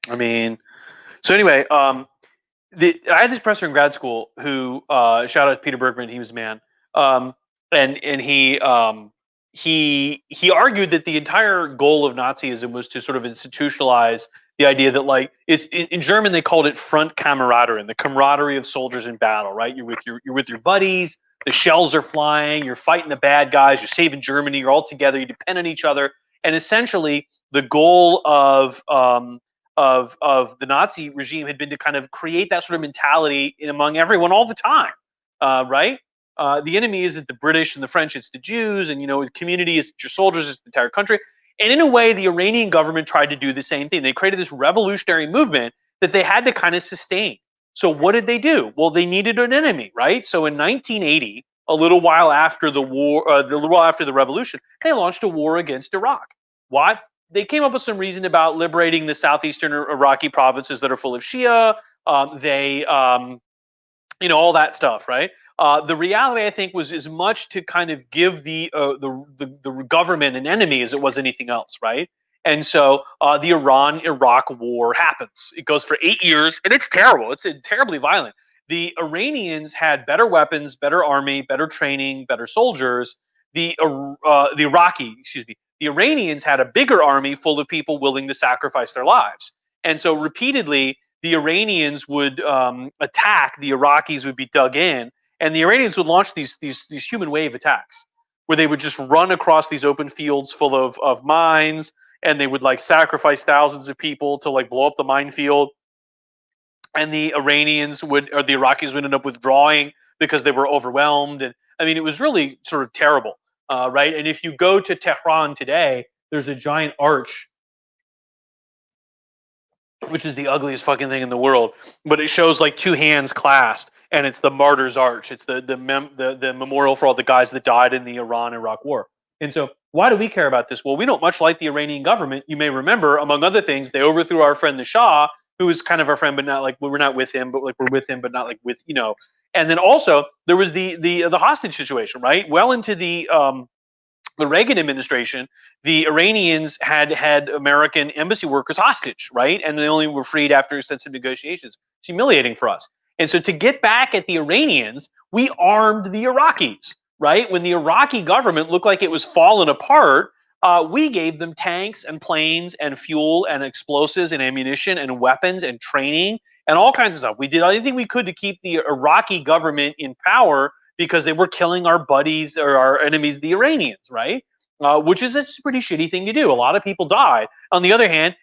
I mean, so anyway, I had this professor in grad school who shout out to Peter Bergman. He was a man, and he argued that the entire goal of Nazism was to sort of institutionalize the idea that, like, it's in German they called it front camaraderie, the camaraderie of soldiers in battle. Right, you're with your buddies. The shells are flying. You're fighting the bad guys. You're saving Germany. You're all together. You depend on each other. And essentially, the goal of the Nazi regime had been to kind of create that sort of mentality among everyone all the time, right? The enemy isn't the British and the French; it's the Jews, and the community is your soldiers, it's the entire country. And in a way, the Iranian government tried to do the same thing. They created this revolutionary movement that they had to kind of sustain. So what did they do? Well, they needed an enemy, right? So in 1980, a little while after the war, after the revolution, they launched a war against Iraq. Why? They came up with some reason about liberating the southeastern Iraqi provinces that are full of Shia. All that stuff, right? The reality, I think, was as much to kind of give the government an enemy as it was anything else, right? And so the Iran-Iraq war happens. It goes for 8 years, and it's terrible. It's terribly violent. The Iranians had better weapons, better army, better training, better soldiers. The Iranians had a bigger army full of people willing to sacrifice their lives. And so repeatedly, the Iranians would attack, the Iraqis would be dug in, and the Iranians would launch these human wave attacks where they would just run across these open fields full of mines, and they would like sacrifice thousands of people to like blow up the minefield. And the Iraqis would end up withdrawing because they were overwhelmed. And I mean, it was really sort of terrible, right? And if you go to Tehran today, there's a giant arch, which is the ugliest fucking thing in the world, but it shows like two hands clasped, and it's the Martyrs' Arch. It's the memorial for all the guys that died in the Iran-Iraq War. And so, why do we care about this? Well, we don't much like the Iranian government. You may remember, among other things, they overthrew our friend the Shah, who was kind of our friend, but not like we're not with him, but like we're with him, but not like with. And then also there was the hostage situation, right? Well into the Reagan administration, the Iranians had American embassy workers hostage, right? And they only were freed after extensive negotiations. It's humiliating for us. And so to get back at the Iranians, we armed the Iraqis, right? When the Iraqi government looked like it was falling apart, we gave them tanks and planes and fuel and explosives and ammunition and weapons and training and all kinds of stuff. We did everything we could to keep the Iraqi government in power because they were killing our buddies or our enemies, the Iranians, right? Which is a pretty shitty thing to do. A lot of people died. On the other hand,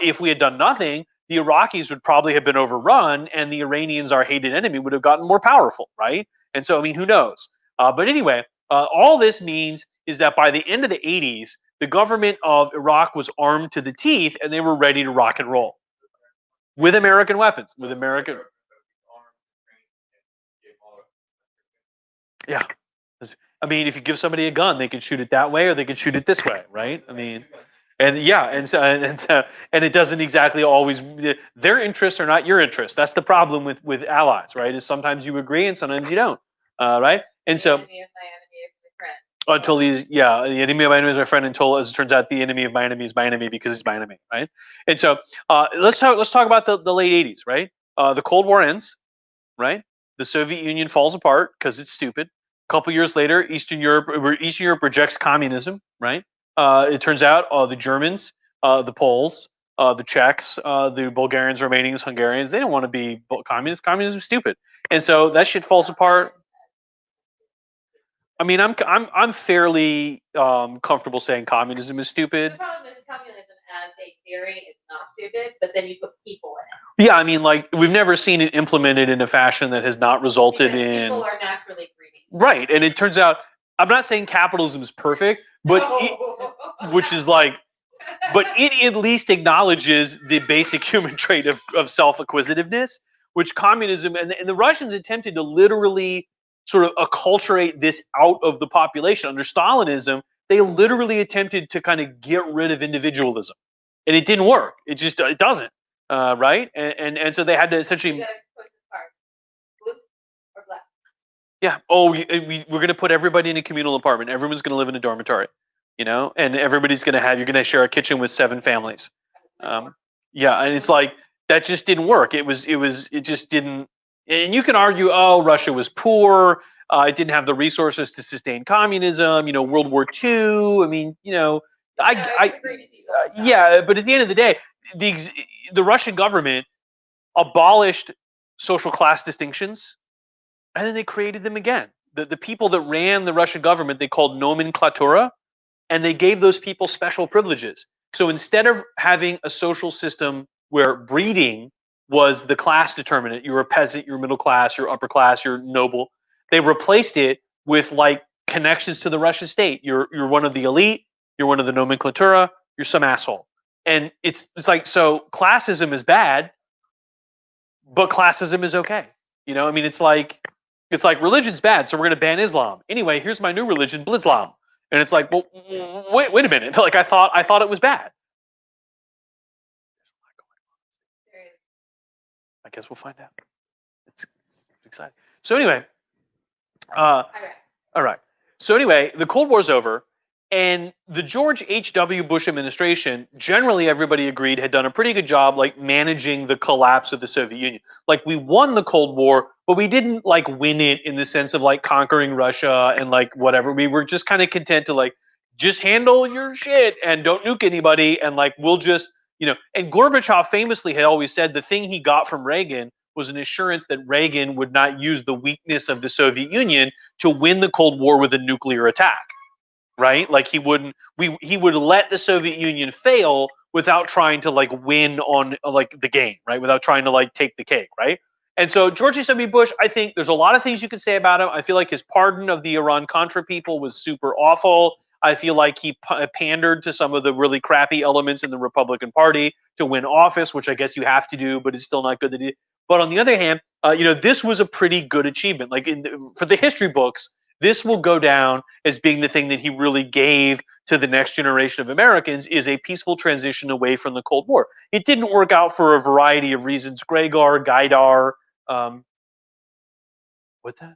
if we had done nothing, the Iraqis would probably have been overrun, and the Iranians, our hated enemy, would have gotten more powerful, right? And so, I mean, who knows? But anyway, all this means is that by the end of the 80s, the government of Iraq was armed to the teeth, and they were ready to rock and roll with American weapons, with American. Yeah. I mean, if you give somebody a gun, they can shoot it that way or they can shoot it this way, right? I mean, and yeah, and so and it doesn't exactly always. Their interests are not your interests. That's the problem with allies, right? Is sometimes you agree and sometimes you don't, right? And so The enemy of my enemy is my friend. until the enemy of my enemy is my friend. Until, as it turns out, the enemy of my enemy is my enemy because he's my enemy, right? And so let's talk about the late 80s, right? The Cold War ends, right? The Soviet Union falls apart because it's stupid. couple years later, Eastern Europe rejects communism, right? It turns out the Germans, the Poles, the Czechs, the Bulgarians, Romanians, Hungarians, they don't want to be communists. Communism is stupid, and so that shit falls apart. I mean, I'm fairly comfortable saying communism is The stupid. problem is communism as a theory is not stupid, but then you put people in it. Yeah, I mean, like we've never seen it implemented in a fashion that has not resulted Because in people are naturally greedy. right. And it turns out I'm not saying capitalism is perfect, but which is like, but it at least acknowledges the basic human trait of self-acquisitiveness, which communism and the Russians attempted to literally sort of acculturate this out of the population. Under Stalinism, they literally attempted to kind of get rid of individualism, and it didn't work. It doesn't, right? And so they had to You essentially, gotta push the card. Blue or black? yeah. Oh, we're going to put everybody in a communal apartment. Everyone's going to live in a dormitory, and everybody's going to have. You're going to share a kitchen with 7 families. Yeah, and it's like that just didn't work. It just didn't. And you can argue, oh, Russia was poor. It didn't have the resources to sustain communism. World War II. I mean, yeah. But at the end of the day, the Russian government abolished social class distinctions, and then they created them again. The people that ran the Russian government, they called nomenklatura, and they gave those people special privileges. So instead of having a social system where breeding was the class determinant, you're a peasant, you're middle class, you're upper class, you're noble, they replaced it with like connections to the Russian state. You're one of the elite, you're one of the nomenklatura, you're some asshole. And it's like, so classism is bad, but classism is okay. I mean, it's like religion's bad, so we're going to ban Islam. Anyway, here's my new religion, Blislam. And it's like, well, wait a minute. Like I thought it was bad. I guess we'll find out. It's exciting. So anyway, all right. So anyway, the Cold War's over, and the George H.W. Bush administration, generally everybody agreed, had done a pretty good job like managing the collapse of the Soviet Union. Like we won the Cold War, but we didn't like win it in the sense of like conquering Russia and like whatever. We were just kind of content to like just handle your shit and don't nuke anybody, and like we'll just and Gorbachev famously had always said the thing he got from Reagan was an assurance that Reagan would not use the weakness of the Soviet Union to win the Cold War with a nuclear attack. Right? Like he would let the Soviet Union fail without trying to like win on like the game, right? Without trying to like take the cake, right? And so George H.W. Bush, I think there's a lot of things you could say about him. I feel like his pardon of the Iran-Contra people was super awful. I feel like he pandered to some of the really crappy elements in the Republican Party to win office, which I guess you have to do, but it's still not good to do. But on the other hand, this was a pretty good achievement. Like for the history books, this will go down as being the thing that he really gave to the next generation of Americans is a peaceful transition away from the Cold War. It didn't work out for a variety of reasons. Gregor, Gaidar, what's that?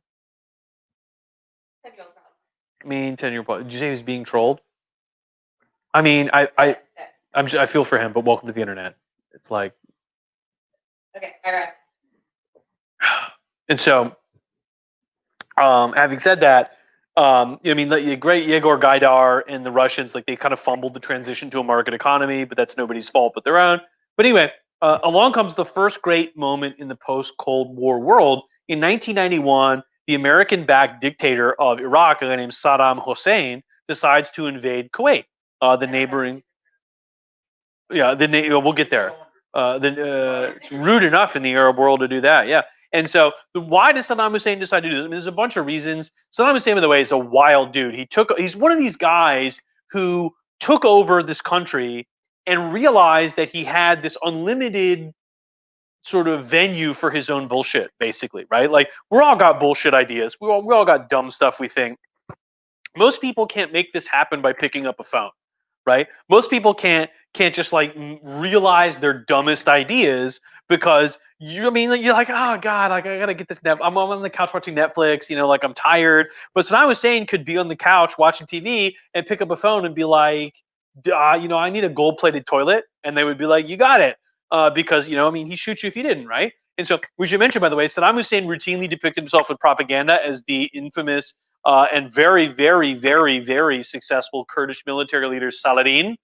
10-year-old problems. I mean, 10-year problem. Did you say he was being trolled? I mean, I feel for him, but welcome to the internet. It's like, okay, all right. And so, having said that, I mean, the great Yegor Gaidar and the Russians, like they kind of fumbled the transition to a market economy, but that's nobody's fault but their own. But anyway, along comes the first great moment in the post-Cold War world. In 1991, the American-backed dictator of Iraq, a guy named Saddam Hussein, decides to invade Kuwait, the neighboring. Yeah, we'll get there. It's rude enough in the Arab world to do that. Yeah. And so, why does Saddam Hussein decide to do this? I mean, there's a bunch of reasons. Saddam Hussein, by the way, is a wild dude. He's one of these guys who took over this country and realized that he had this unlimited sort of venue for his own bullshit, basically, right? Like, we're all got bullshit ideas. We all got dumb stuff we think. Most people can't make this happen by picking up a phone, right? Most people can't just like realize their dumbest ideas because you're like, oh God, like I gotta get this. I'm on the couch watching Netflix, like I'm tired. But Saddam Hussein could be on the couch watching TV and pick up a phone and be like, I need a gold-plated toilet, and they would be like, you got it, because he'd shoot you if you didn't, right? And so we should mention, by the way, Saddam Hussein routinely depicted himself in propaganda as the infamous and very, very, very, very successful Kurdish military leader Saladin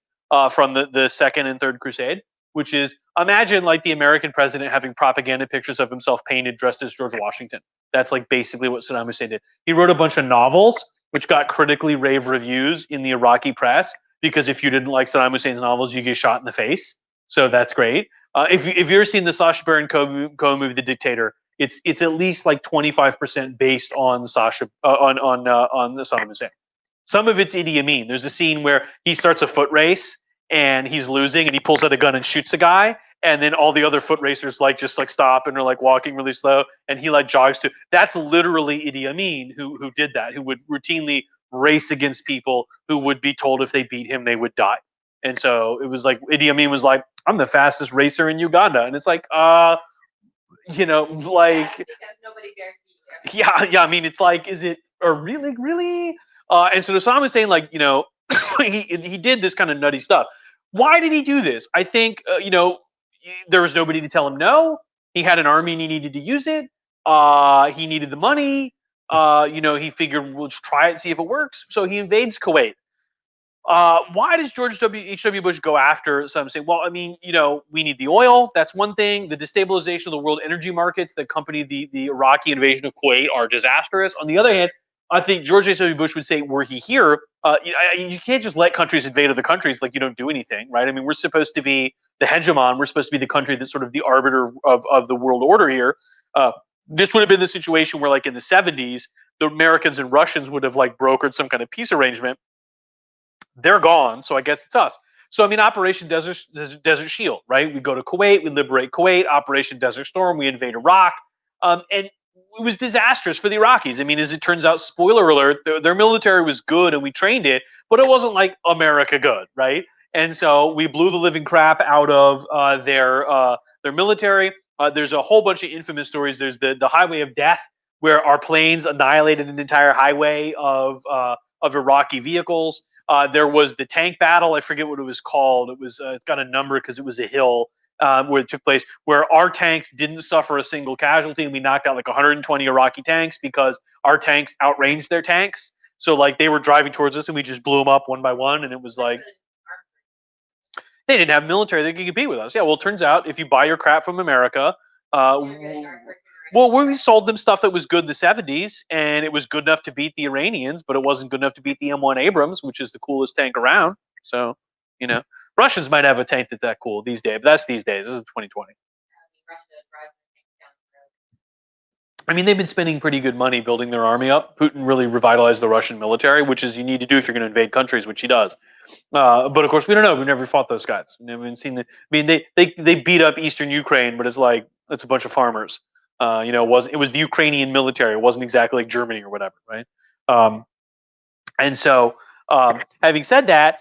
from the Second and Third Crusade, which is, imagine like the American president having propaganda pictures of himself painted dressed as George Washington. That's like basically what Saddam Hussein did. He wrote a bunch of novels which got critically rave reviews in the Iraqi press because if you didn't like Saddam Hussein's novels, you get shot in the face. So that's great. If you've ever seen the Sacha Baron Cohen movie, The Dictator, it's at least like 25% based on Sacha on the Saddam Hussein. Some of it's Idi Amin. There's a scene where he starts a foot race and he's losing and he pulls out a gun and shoots a guy, and then all the other foot racers like just like stop and are like walking really slow, and he like jogs to. That's literally Idi Amin who did that, who would routinely race against people who would be told if they beat him they would die. And so it was like Idi Amin was like, I'm the fastest racer in Uganda, and it's like you know, like because nobody dares beat you. yeah. I mean, it's like, is it or really? And so Saddam was saying, like, you know, he did this kind of nutty stuff. Why did he do this? I think you know, there was nobody to tell him no. He had an army and he needed to use it. He needed the money. You know, he figured we'll try it, see if it works. So he invades Kuwait. Why does George H.W. Bush go after some say, well, I mean, you know, we need the oil. That's one thing. The destabilization of the world energy markets that accompany the Iraqi invasion of Kuwait are disastrous. On the other hand, I think George H.W. Bush would say, were he here, you can't just let countries invade other countries like you don't do anything, right? I mean, we're supposed to be the hegemon. We're supposed to be the country that's sort of the arbiter of the world order here. This would have been the situation where, like in the 70s, the Americans and Russians would have like brokered some kind of peace arrangement. They're gone, so I guess it's us. So I mean, Operation Desert Shield, right? We go to Kuwait, we liberate Kuwait. Operation Desert Storm, we invade Iraq, and it was disastrous for the Iraqis. I mean, as it turns out, spoiler alert, their military was good and we trained it, but it wasn't like America good, right? And so we blew the living crap out of their military. There's a whole bunch of infamous stories. There's the Highway of Death, where our planes annihilated an entire highway of Iraqi vehicles. There was the tank battle. I forget what it was called. It was it's got a number because it was a hill where it took place, where our tanks didn't suffer a single casualty, and we knocked out like 120 Iraqi tanks because our tanks outranged their tanks. So like they were driving towards us, and we just blew them up one by one, and it was like they didn't have military that could compete with us. Yeah, well, it turns out if you buy your crap from America, well, we sold them stuff that was good in the 70s, and it was good enough to beat the Iranians, but it wasn't good enough to beat the M1 Abrams, which is the coolest tank around. So, you know, Russians might have a tank that's that cool these days, but that's these days. This is 2020. I mean, they've been spending pretty good money building their army up. Putin really revitalized the Russian military, which is you need to do if you're going to invade countries, which he does. But of course, we don't know. We've never fought those guys. We haven't seen the. I mean, they beat up Eastern Ukraine, but it's like it's a bunch of farmers. You know, it was the Ukrainian military. It wasn't exactly like Germany or whatever, right? And so, having said that,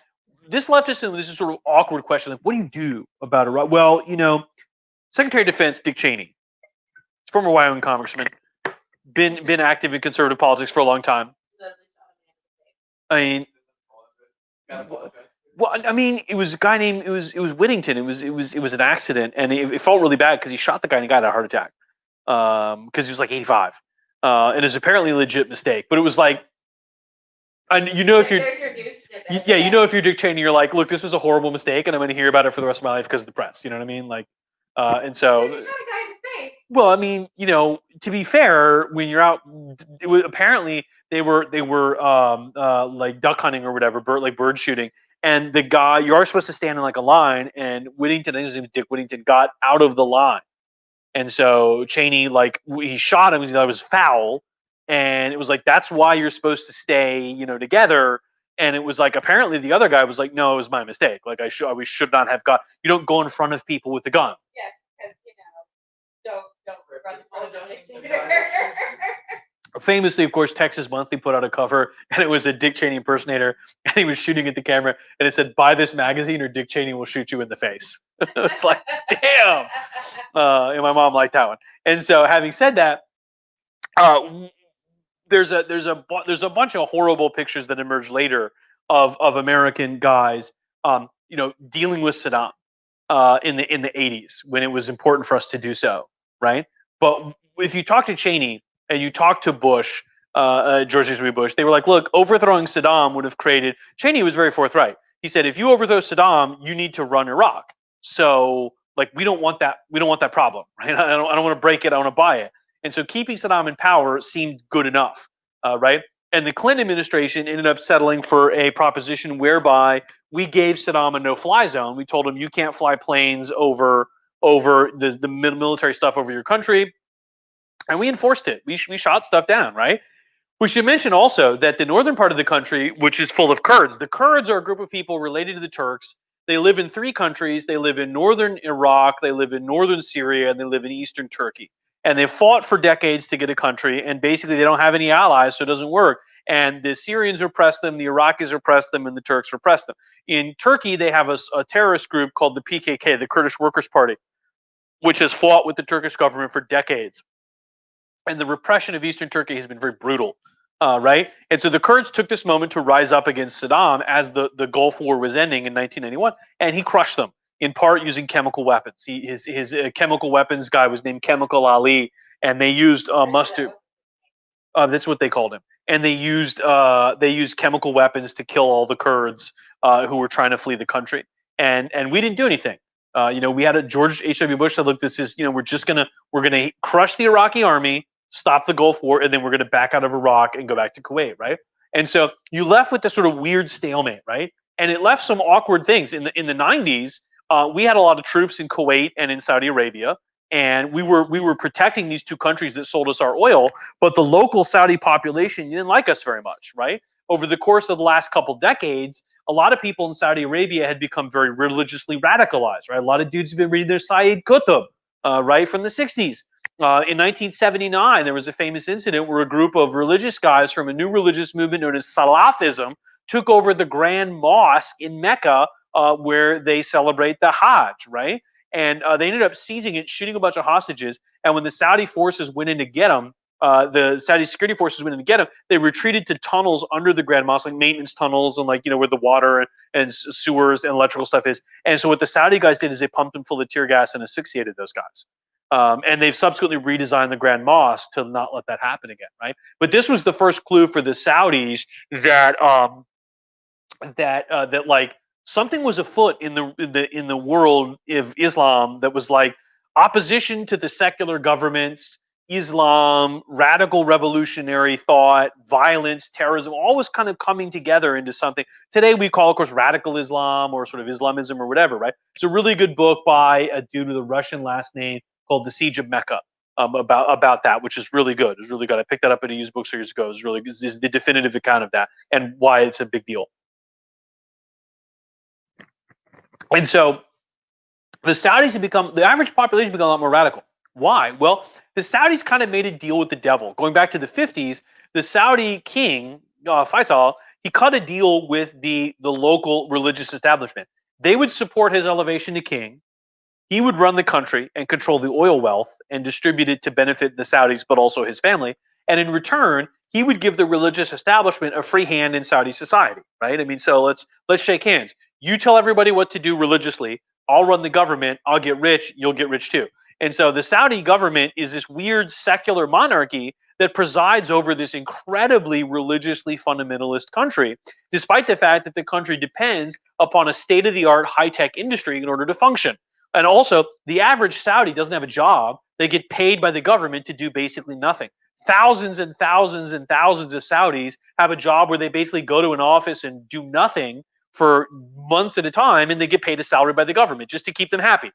this left us in this sort of awkward question: like, what do you do about Iraq? Well, you know, Secretary of Defense Dick Cheney, former Wyoming congressman, been active in conservative politics for a long time. I mean, well, I mean, it was a guy named it was Whittington. It was an accident, and it felt really bad because he shot the guy and he got a heart attack because he was like 85, and it's apparently a legit mistake. But it was like, and you know if you're you know if you're Dick Cheney, you're like, look, this was a horrible mistake, and I'm going to hear about it for the rest of my life because of the press. You know what I mean? Like, and so. Well, I mean, you know, to be fair, when you're out, apparently they were like duck hunting or whatever, bird shooting, and the guy you are supposed to stand in like a line, and Whittington, I think his name is Dick Whittington, got out of the line, and so Cheney like he shot him because he thought it was foul, and it was like that's why you're supposed to stay, you know, together. And it was like apparently the other guy was like, no, it was my mistake. Like we should not have got. You don't go in front of people with a gun. Yes, because you know. Don't Famously, of course, Texas Monthly put out a cover, and it was a Dick Cheney impersonator, and he was shooting at the camera, and it said, "Buy this magazine, or Dick Cheney will shoot you in the face." It's like, damn. And my mom liked that one. And so, having said that, there's a bunch of horrible pictures that emerged later of American guys, you know, dealing with Saddam in the 80s when it was important for us to do so. Right, but if you talk to Cheney and you talk to Bush, George H.W. Bush. They were like, look, overthrowing Saddam would have created. Cheney was very forthright. He said, if you overthrow Saddam, you need to run Iraq. So, like, we don't want that. We don't want that problem, right? I don't want to break it. I want to buy it. And so, keeping Saddam in power seemed good enough, right? And the Clinton administration ended up settling for a proposition whereby we gave Saddam a no-fly zone. We told him you can't fly planes over the military stuff over your country, and we enforced it. We shot stuff down, right? We should mention also that the northern part of the country, which is full of Kurds, the Kurds are a group of people related to the Turks. They live in 3 countries. They live in northern Iraq, they live in northern Syria, and they live in eastern Turkey. And they fought for decades to get a country, and basically they don't have any allies, so it doesn't work. And the Syrians repress them, the Iraqis repress them, and the Turks repress them. In Turkey, they have a terrorist group called the PKK, the Kurdish Workers' Party, which has fought with the Turkish government for decades. And the repression of eastern Turkey has been very brutal, right? And so the Kurds took this moment to rise up against Saddam as the Gulf War was ending in 1991, and he crushed them in part using chemical weapons. His chemical weapons guy was named Chemical Ali, and they used mustard. That's what they called him. And they used chemical weapons to kill all the Kurds who were trying to flee the country. And we didn't do anything. We had a George H.W. Bush said, look, this is, we're gonna crush the Iraqi army, stop the Gulf War, and then we're gonna back out of Iraq and go back to Kuwait, right? And so you left with this sort of weird stalemate, right? And it left some awkward things. In the 90s, we had a lot of troops in Kuwait and in Saudi Arabia, and we were protecting these 2 countries that sold us our oil, but the local Saudi population didn't like us very much, right? Over the course of the last couple decades, a lot of people in Saudi Arabia had become very religiously radicalized, right? A lot of dudes have been reading their Sayyid Qutb, right, from the 60s. In 1979, there was a famous incident where a group of religious guys from a new religious movement known as Salafism took over the Grand Mosque in Mecca, where they celebrate the Hajj, right? And they ended up seizing it, shooting a bunch of hostages. And when the Saudi forces went in to get them, the Saudi security forces went in to get them, they retreated to tunnels under the Grand Mosque, like maintenance tunnels and where the water and sewers and electrical stuff is. And so what the Saudi guys did is they pumped them full of tear gas and asphyxiated those guys. And they've subsequently redesigned the Grand Mosque to not let that happen again, right? But this was the first clue for the Saudis that like something was afoot in the world of Islam that was like opposition to the secular governments, Islam, radical revolutionary thought, violence, terrorism, all was kind of coming together into something. Today we call, of course, radical Islam or sort of Islamism or whatever, right? It's a really good book by a dude with a Russian last name called The Siege of Mecca, about that, which is really good. It's really good. I picked that up at a used bookstore years ago. It's really good. It's the definitive account of that and why it's a big deal. And so the Saudis have become, the average population has become a lot more radical. Why? Well, the Saudis kind of made a deal with the devil. Going back to the 50s, the Saudi king, Faisal, he cut a deal with the local religious establishment. They would support his elevation to king. He would run the country and control the oil wealth and distribute it to benefit the Saudis, but also his family. And in return, he would give the religious establishment a free hand in Saudi society, right? I mean, so let's shake hands. You tell everybody what to do religiously. I'll run the government. I'll get rich. You'll get rich too. And so the Saudi government is this weird secular monarchy that presides over this incredibly religiously fundamentalist country, despite the fact that the country depends upon a state-of-the-art high-tech industry in order to function. And also, the average Saudi doesn't have a job. They get paid by the government to do basically nothing. Thousands and thousands and thousands of Saudis have a job where they basically go to an office and do nothing for months at a time, and they get paid a salary by the government just to keep them happy,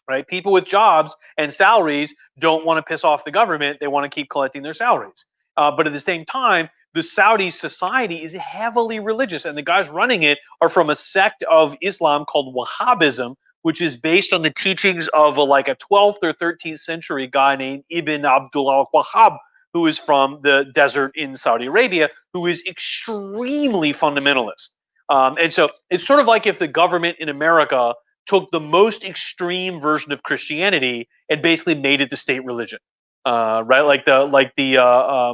right? People with jobs and salaries don't want to piss off the government. They want to keep collecting their salaries. But at the same time, the Saudi society is heavily religious, and the guys running it are from a sect of Islam called Wahhabism, which is based on the teachings of a 12th or 13th century guy named Ibn Abdullah Wahhab, who is from the desert in Saudi Arabia, who is extremely fundamentalist. And so it's sort of like if the government in America took the most extreme version of Christianity and basically made it the state religion, right? Like the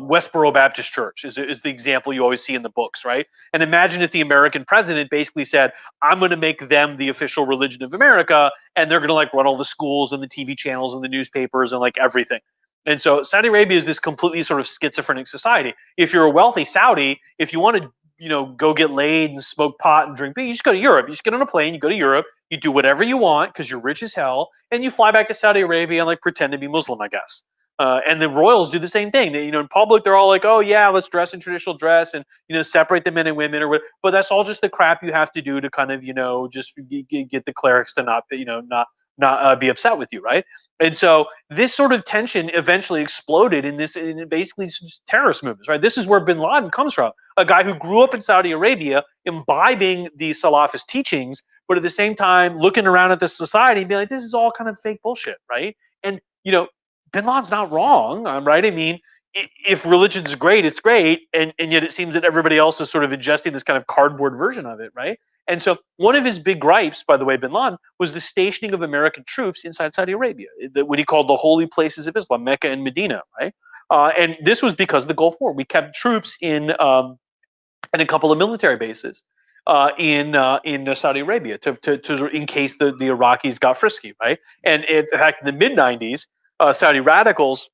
Westboro Baptist Church is the example you always see in the books, right? And imagine if the American president basically said, "I'm going to make them the official religion of America, and they're going to run all the schools and the TV channels and the newspapers and everything." And so Saudi Arabia is this completely sort of schizophrenic society. If you're a wealthy Saudi, if you want to, go get laid and smoke pot and drink beer, you just go to Europe. You just get on a plane, you go to Europe, you do whatever you want because you're rich as hell, and you fly back to Saudi Arabia and like pretend to be Muslim, I guess. And the royals do the same thing. They, in public, they're all like, "Oh yeah, let's dress in traditional dress and separate the men and women," or whatever. But that's all just the crap you have to do to kind of just get the clerics to not not be upset with you, right? And so this sort of tension eventually exploded in basically terrorist movements, right? This is where Bin Laden comes from, a guy who grew up in Saudi Arabia, imbibing the Salafist teachings, but at the same time looking around at the society and being like, this is all kind of fake bullshit, right? And Bin Laden's not wrong, right? I mean, if religion's great, it's great, and yet it seems that everybody else is sort of ingesting this kind of cardboard version of it, right? And so one of his big gripes, by the way, Bin Laden, was the stationing of American troops inside Saudi Arabia, what he called the holy places of Islam, Mecca and Medina, right? And this was because of the Gulf War. We kept troops in a couple of military bases in Saudi Arabia to in case the Iraqis got frisky, right? And in fact, in the mid '90s, Saudi radicals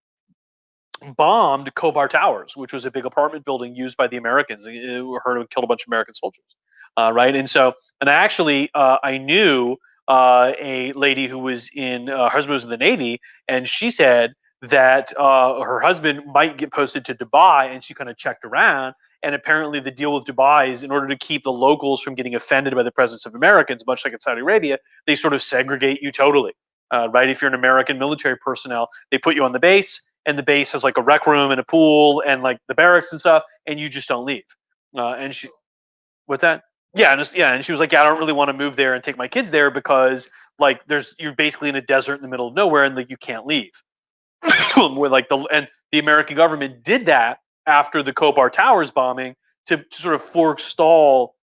bombed Khobar Towers, which was a big apartment building used by the Americans. Who heard of killed a bunch of American soldiers, right? And so, and I knew a lady who was her husband was in the Navy, and she said that her husband might get posted to Dubai, and she kind of checked around. And apparently, the deal with Dubai is in order to keep the locals from getting offended by the presence of Americans, much like in Saudi Arabia, they sort of segregate you totally, right? If you're an American military personnel, they put you on the base, and the base has like a rec room and a pool and like the barracks and stuff, and you just don't leave. And she, what's that? Yeah, and she was like, yeah, I don't really want to move there and take my kids there because like you're basically in a desert in the middle of nowhere and like you can't leave. Where like the American government did that after the Khobar Towers bombing to sort of forestall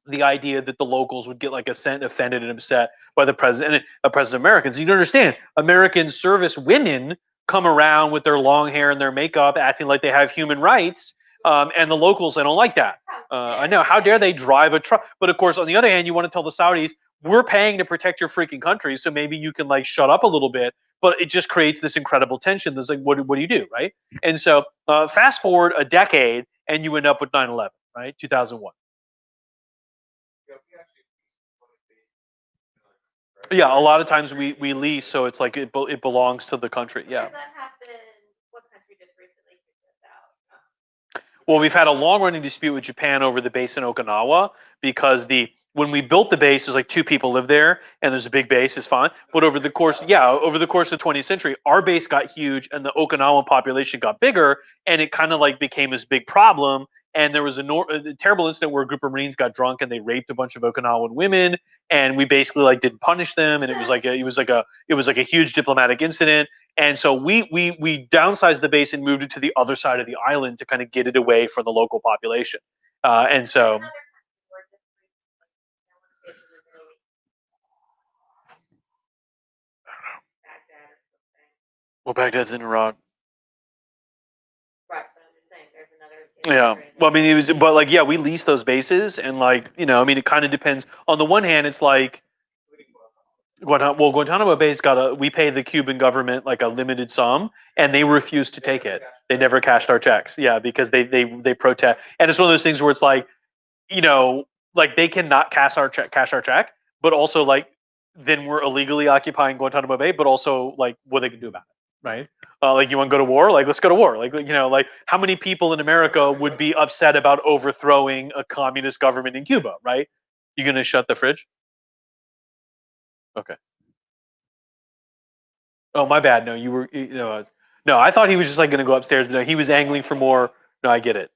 the idea that the locals would get like offended and upset by the president of Americans. You don't understand. American service women come around with their long hair and their makeup, acting like they have human rights, and the locals, they don't like that. I know. How dare they drive a truck? But of course, on the other hand, you want to tell the Saudis, we're paying to protect your freaking country, so maybe you can like shut up a little bit. But it just creates this incredible tension. There's like, what do you do, right? And so fast forward a decade, and you end up with 9/11, right? 2001. Yeah, a lot of times we lease, so it's like it belongs to the country. Yeah. Does that happen? What country just recently kicked this out? Well, we've had a long-running dispute with Japan over the base in Okinawa because when we built the base, there's like 2 people live there, and there's a big base, it's fine. But over the course of the 20th century, our base got huge, and the Okinawan population got bigger, and it kind of like became this big problem. And there was a terrible incident where a group of Marines got drunk and they raped a bunch of Okinawan women, and we basically like didn't punish them, and it was like a huge diplomatic incident. And so we downsized the base and moved it to the other side of the island to kind of get it away from the local population. And so. Well, Baghdad's in Iraq. Right, but I'm just saying there's another. Yeah. Well, I mean, but like, yeah, we lease those bases, and like, I mean, it kind of depends. On the one hand, it's like, Guantanamo Bay's we pay the Cuban government like a limited sum, and they refuse to take it. They never cashed our checks. Yeah, because they protest, and it's one of those things where it's like, like they cannot cash our check, but also like then we're illegally occupying Guantanamo Bay, but also like what they can do about it, right? Like you want to go to war? Like let's go to war. Like like how many people in America would be upset about overthrowing a communist government in Cuba, right? You gonna shut the fridge? Okay. Oh, my bad. No, you were. No, I thought he was just like gonna go upstairs, but no, he was angling for more. No, I get it.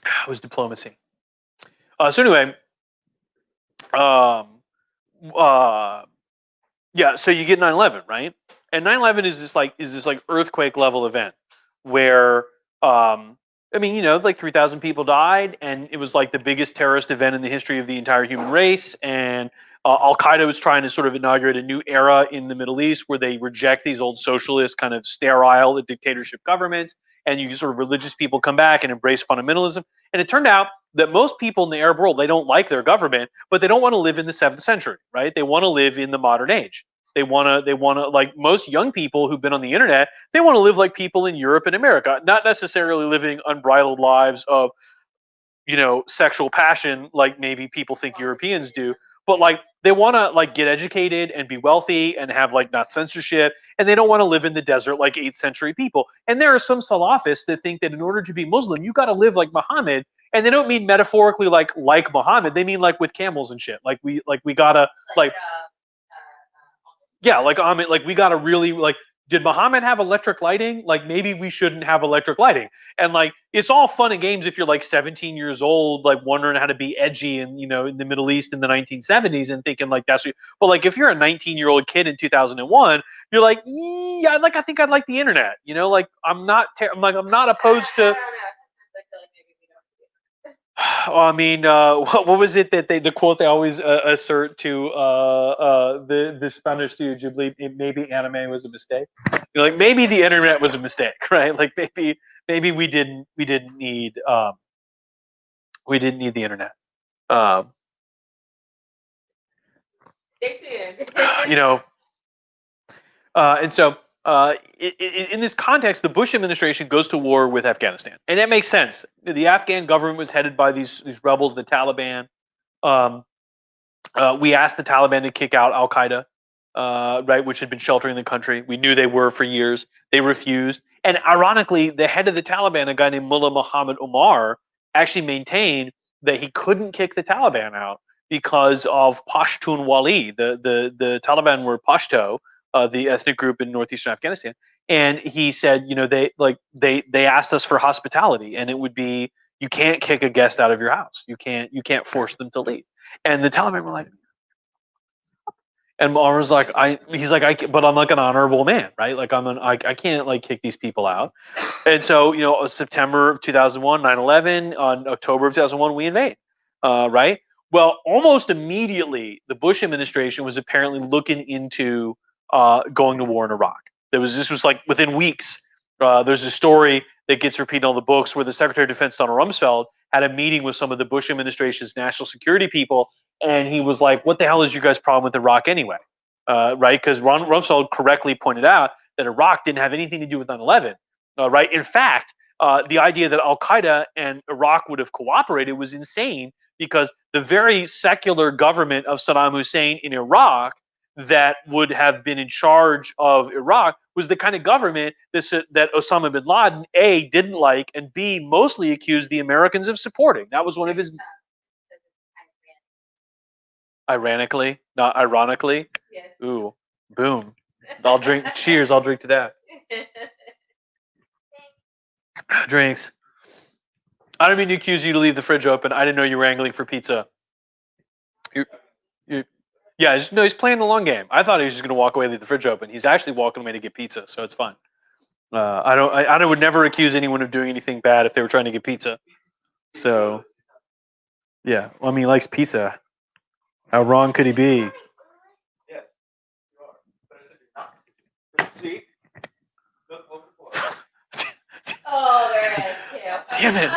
It was diplomacy. So anyway, um, yeah. So you get 9/11, right? And 9/11 is this like earthquake level event where I mean, like 3,000 people died, and it was like the biggest terrorist event in the history of the entire human race. And Al Qaeda was trying to sort of inaugurate a new era in the Middle East where they reject these old socialist, kind of sterile dictatorship governments, and you sort of religious people come back and embrace fundamentalism. And it turned out that most people in the Arab world, they don't like their government, but they don't want to live in the 7th century, right? They want to live in the modern age. They want to like most young people who've been on the internet, they want to live like people in Europe and America, not necessarily living unbridled lives of, sexual passion like maybe people think Europeans do, but like they want to like get educated and be wealthy and have like not censorship, and they don't want to live in the desert like 8th century people. And there are some Salafists that think that in order to be Muslim, you got to live like Muhammad, and they don't mean metaphorically like Muhammad. They mean like with camels and shit. Like we gotta like yeah, like Ahmed, like we gotta really like. Did Muhammad have electric lighting? Like maybe we shouldn't have electric lighting. And like it's all fun and games if you're like 17 years old, like wondering how to be edgy and in the Middle East in the 1970s and thinking like that's what. But like if you're a 19-year-old kid in 2001, you're like, yeah, like I think I'd like the internet. Like I'm not opposed to. I don't know. Sometimes I feel like maybe we don't. Well, I mean, what was it that the quote they always assert to the Spanish studio Ghibli? Maybe anime was a mistake. Like maybe the internet was a mistake, right? Like maybe we didn't need the internet. Stay tuned. And so in this context, the Bush administration goes to war with Afghanistan, and that makes sense. The Afghan government was headed by these rebels, the Taliban. We asked the Taliban to kick out Al Qaeda, right, which had been sheltering the country. We knew they were for years. They refused, and ironically, the head of the Taliban, a guy named Mullah Muhammad Omar, actually maintained that he couldn't kick the Taliban out because of Pashtun Wali. The Taliban were Pashto, the ethnic group in northeastern Afghanistan, and he said, they asked us for hospitality, and it would be you can't kick a guest out of your house. You can't force them to leave. And the Taliban were like, and Muammar was like, but I'm like an honorable man, right? Like I can't like kick these people out. And so, September of 2001, 9/11, on October of 2001, we invade, right? Well, almost immediately, the Bush administration was apparently looking into going to war in Iraq. This was like within weeks. There's a story that gets repeated in all the books where the Secretary of Defense, Donald Rumsfeld, had a meeting with some of the Bush administration's national security people, and he was like, "What the hell is you guys' problem with Iraq anyway?" Right? Because Rumsfeld correctly pointed out that Iraq didn't have anything to do with 9/11. Right? In fact, the idea that Al Qaeda and Iraq would have cooperated was insane because the very secular government of Saddam Hussein in Iraq that would have been in charge of Iraq was the kind of government that Osama bin Laden, A, didn't like, and B, mostly accused the Americans of supporting. That was one of his... Ironically, not ironically. Yes. Ooh, boom. I'll drink. Cheers, I'll drink to that. Drinks. I don't mean to accuse you to leave the fridge open. I didn't know you were angling for pizza. Yeah, he's playing the long game. I thought he was just going to walk away and leave the fridge open. He's actually walking away to get pizza, so it's fine. I would never accuse anyone of doing anything bad if they were trying to get pizza. So, yeah. Well, I mean, he likes pizza. How wrong could he be? Yeah, you are. But I said you're not. See? Oh, there it is too. Damn it.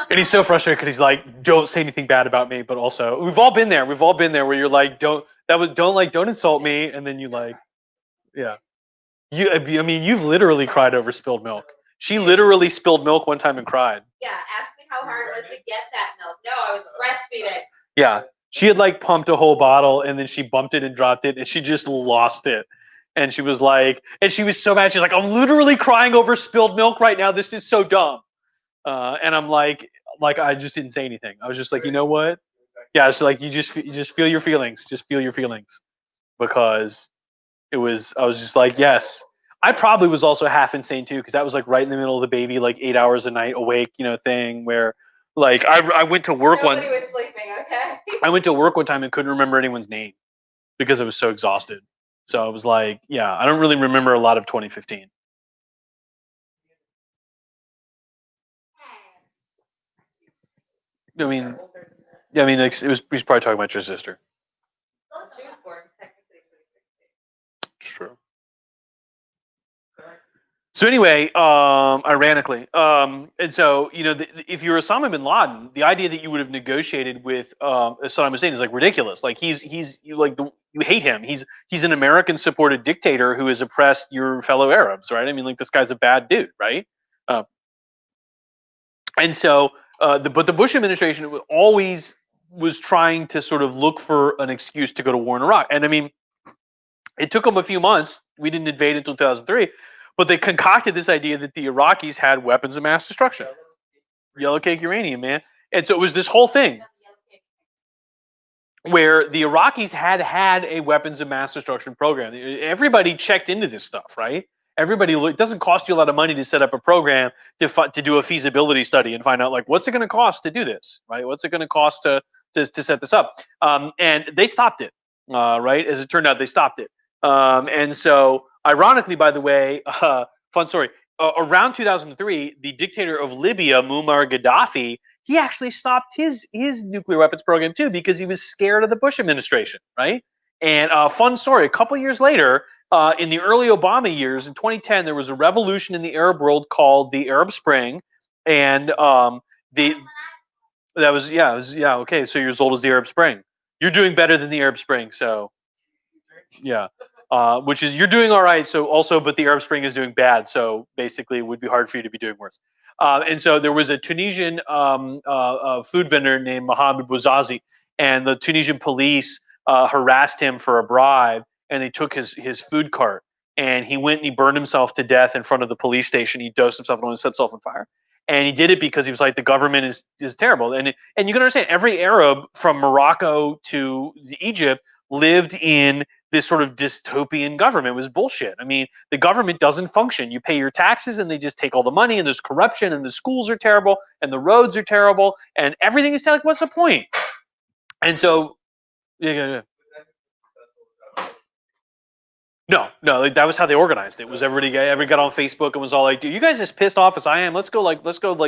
And he's so frustrated because he's like, don't say anything bad about me, but also we've all been there. We've all been there where you're like, don't insult me, and then you like, yeah. I mean, you've literally cried over spilled milk. She literally spilled milk one time and cried. Yeah, ask me how hard it was to get that milk. No, I was breastfeeding. Yeah. She had like pumped a whole bottle and then she bumped it and dropped it and she just lost it. And she was like, and she was so mad. She's like, I'm literally crying over spilled milk right now. This is so dumb. And I'm like I just didn't say anything. I was just like, you know what? Yeah, it's like you just feel your feelings. Just feel your feelings, because I was just like, yes. I probably was also half insane too, because that was like right in the middle of the baby, like 8 hours a night awake, thing where like I went to work Nobody was sleeping, okay? I went to work one time and couldn't remember anyone's name because I was so exhausted. So I was like, yeah, I don't really remember a lot of 2015. I mean, yeah, I mean, like, he's probably talking about your sister. She was born technically 2016. True. So anyway, ironically, and so if you're Osama bin Laden, the idea that you would have negotiated with Saddam Hussein is like ridiculous. Like you hate him. He's an American-supported dictator who has oppressed your fellow Arabs, right? I mean, like this guy's a bad dude, right? Uh, and so, but the Bush administration always was trying to sort of look for an excuse to go to war in Iraq, and I mean, it took them a few months. We didn't invade until 2003, but they concocted this idea that the Iraqis had weapons of mass destruction, yellow cake uranium, man. And so it was this whole thing where the Iraqis had a weapons of mass destruction program. Everybody checked into this stuff, right? Everybody, it doesn't cost you a lot of money to set up a program to do a feasibility study and find out like what's it going to cost to do this, right? What's it going to cost to set this up? And they stopped it, right? As it turned out, they stopped it. And so, ironically, by the way, fun story. Around 2003, the dictator of Libya, Muammar Gaddafi, he actually stopped his nuclear weapons program too because he was scared of the Bush administration, right? And fun story, a couple years later, in the early Obama years, in 2010, there was a revolution in the Arab world called the Arab Spring, and the that was yeah, it was, yeah, okay, so you're as old as the Arab Spring. You're doing better than the Arab Spring, so yeah. Which is you're doing all right. So also, but the Arab Spring is doing bad. So basically, it would be hard for you to be doing worse. And so there was a Tunisian food vendor named Mohamed Bouzazi, and the Tunisian police harassed him for a bribe, and they took his food cart, and he went and he burned himself to death in front of the police station. He dosed himself and set himself on fire. And he did it because he was like, the government is terrible. And you can understand, every Arab from Morocco to Egypt lived in this sort of dystopian government. It was bullshit. I mean, the government doesn't function. You pay your taxes and they just take all the money, and there's corruption, and the schools are terrible, and the roads are terrible, and everything is like, what's the point? And so, yeah. No, like, that was how they organized it. Was everybody got on Facebook and was all like, "Dude, you guys as pissed off as I am. Let's go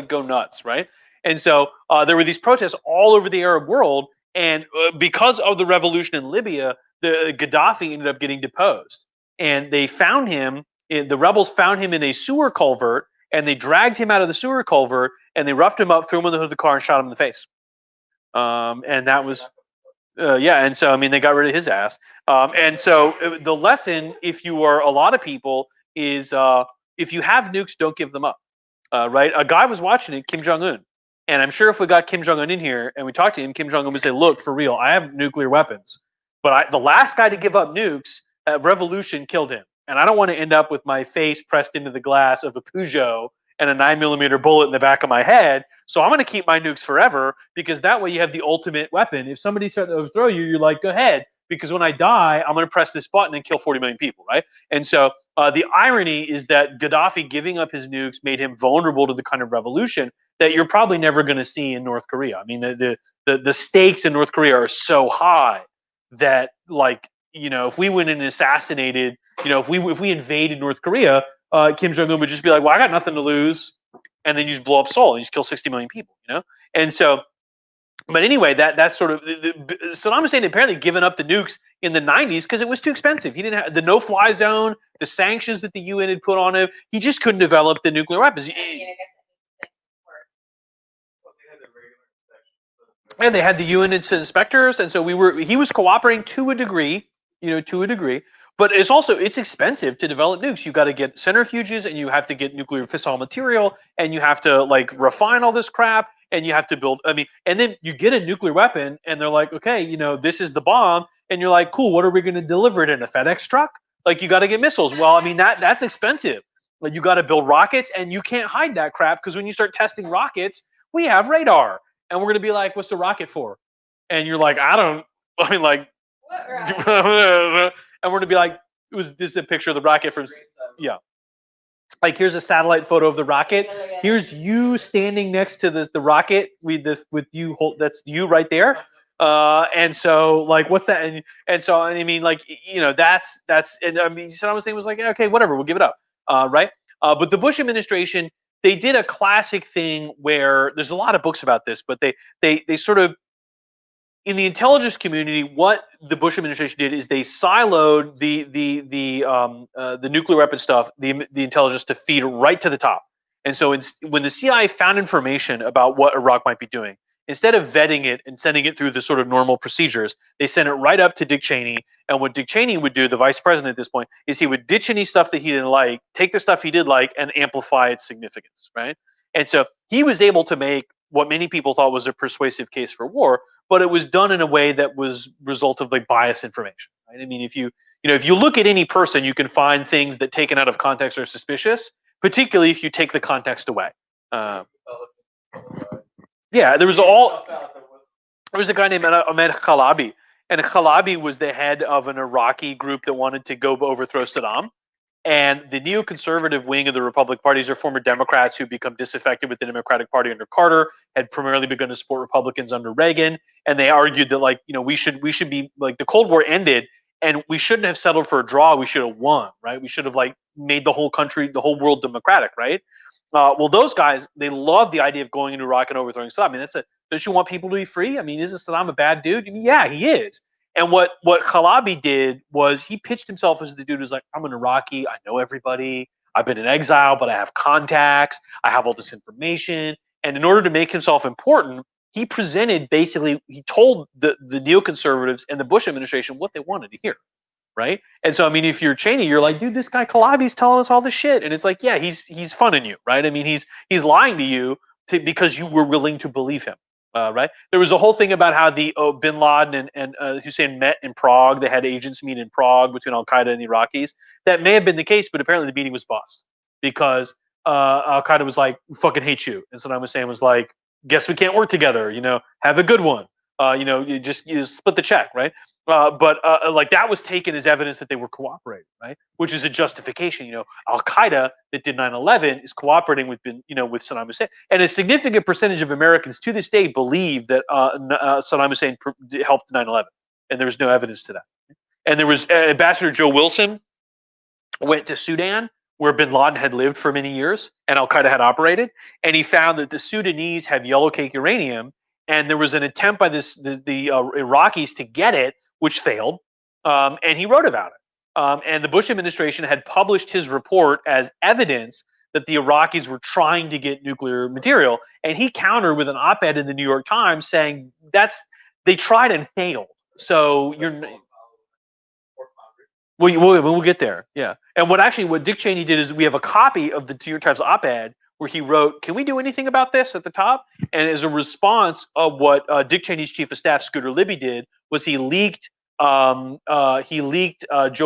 go nuts, right?" And so there were these protests all over the Arab world, and because of the revolution in Libya, the Gaddafi ended up getting deposed, and they found him. The rebels found him in a sewer culvert, and they dragged him out of the sewer culvert, and they roughed him up, threw him in the hood of the car, and shot him in the face. And that was yeah, and so I mean, they got rid of his ass. And so the lesson, if you are a lot of people, is if you have nukes, don't give them up. Right? A guy was watching it, Kim Jong Un, and I'm sure if we got Kim Jong Un in here and we talked to him, Kim Jong Un would say, "Look, for real, I have nuclear weapons, but the last guy to give up nukes, revolution killed him, and I don't want to end up with my face pressed into the glass of a Peugeot and a 9mm bullet in the back of my head. So I'm going to keep my nukes forever, because that way you have the ultimate weapon. If somebody tries to overthrow you, you're like, go ahead, because when I die, I'm going to press this button and kill 40 million people, right?" And so the irony is that Gaddafi giving up his nukes made him vulnerable to the kind of revolution that you're probably never going to see in North Korea. I mean, the stakes in North Korea are so high that, like, if we went and assassinated, if we invaded North Korea, Kim Jong Un would just be like, "Well, I got nothing to lose," and then you just blow up Seoul and you just kill 60 million people, And so, but anyway, that's sort of Saddam Hussein had apparently given up the nukes in the 90s because it was too expensive. He didn't have the no-fly zone, the sanctions that the UN had put on him. He just couldn't develop the nuclear weapons. And they had the UN inspectors, and so he was cooperating to a degree, but it's expensive to develop nukes. You got to get centrifuges, and you have to get nuclear fissile material, and you have to like refine all this crap, and you have to build. I mean, and then you get a nuclear weapon, and they're like, okay, this is the bomb, and you're like, cool. What are we going to deliver it in a FedEx truck? Like, you got to get missiles. Well, I mean, that's expensive. Like, you got to build rockets, and you can't hide that crap, because when you start testing rockets, we have radar. And we're going to be like, what's the rocket for? And you're like, and we're going to be like, this is a picture of the rocket from, yeah. Like, here's a satellite photo of the rocket. Here's you standing next to the rocket with you, that's you right there. And so, like, what's that? And so, I mean, like, that's, and I mean, Saddam Hussein was like, okay, whatever, we'll give it up. Right. But the Bush administration, they did a classic thing where there's a lot of books about this, but they sort of in the intelligence community, what the Bush administration did is they siloed the nuclear weapon stuff, the intelligence, to feed right to the top. And so when the CIA found information about what Iraq might be doing, instead of vetting it and sending it through the sort of normal procedures, they sent it right up to Dick Cheney. And what Dick Cheney would do, the vice president at this point, is he would ditch any stuff that he didn't like, take the stuff he did like, and amplify its significance, right? And so he was able to make what many people thought was a persuasive case for war, but it was done in a way that was result of like biased information, right? I mean, if you look at any person, you can find things that taken out of context are suspicious, particularly if you take the context away. Yeah, there was a guy named Ahmed Khalabi, and Khalabi was the head of an Iraqi group that wanted to go overthrow Saddam. And the neoconservative wing of the Republican parties are former Democrats who become disaffected with the Democratic Party under Carter, had primarily begun to support Republicans under Reagan, and they argued that we should be like the Cold War ended, and we shouldn't have settled for a draw. We should have won, right? We should have made the whole country, the whole world democratic, right? Well, those guys, they love the idea of going into Iraq and overthrowing Saddam. I mean, don't you want people to be free? I mean, isn't Saddam a bad dude? I mean, yeah, he is. And what Khalabi did was he pitched himself as the dude who's like, I'm an Iraqi, I know everybody, I've been in exile, but I have contacts, I have all this information. And in order to make himself important, he told the neoconservatives and the Bush administration what they wanted to hear, right? And so, I mean, if you're Cheney, you're like, dude, this guy Khalabi's telling us all this shit. And it's like, yeah, he's funning you, right? I mean, he's lying to you because you were willing to believe him. Right? There was a whole thing about how the Bin Laden and Hussein met in Prague. They had agents meet in Prague between Al Qaeda and the Iraqis. That may have been the case, but apparently the meeting was bust because Al Qaeda was like, "Fucking hate you," and Saddam Hussein was like, "Guess we can't work together. Have a good one. You split the check, right?" But that was taken as evidence that they were cooperating, right? Which is a justification. Al Qaeda that did 9/11 is cooperating with Saddam Hussein, and a significant percentage of Americans to this day believe that Saddam Hussein helped 9/11, and there's no evidence to that. And there was Ambassador Joe Wilson went to Sudan, where Bin Laden had lived for many years, and Al Qaeda had operated, and he found that the Sudanese have yellow cake uranium, and there was an attempt by the Iraqis to get it, which failed, and he wrote about it. And the Bush administration had published his report as evidence that the Iraqis were trying to get nuclear material, and he countered with an op-ed in the New York Times saying they tried and failed. So we'll get there, yeah. And what Dick Cheney did is we have a copy of the New York Times op-ed where he wrote, "Can we do anything about this?" at the top, and as a response of what Dick Cheney's chief of staff Scooter Libby did was he leaked Joe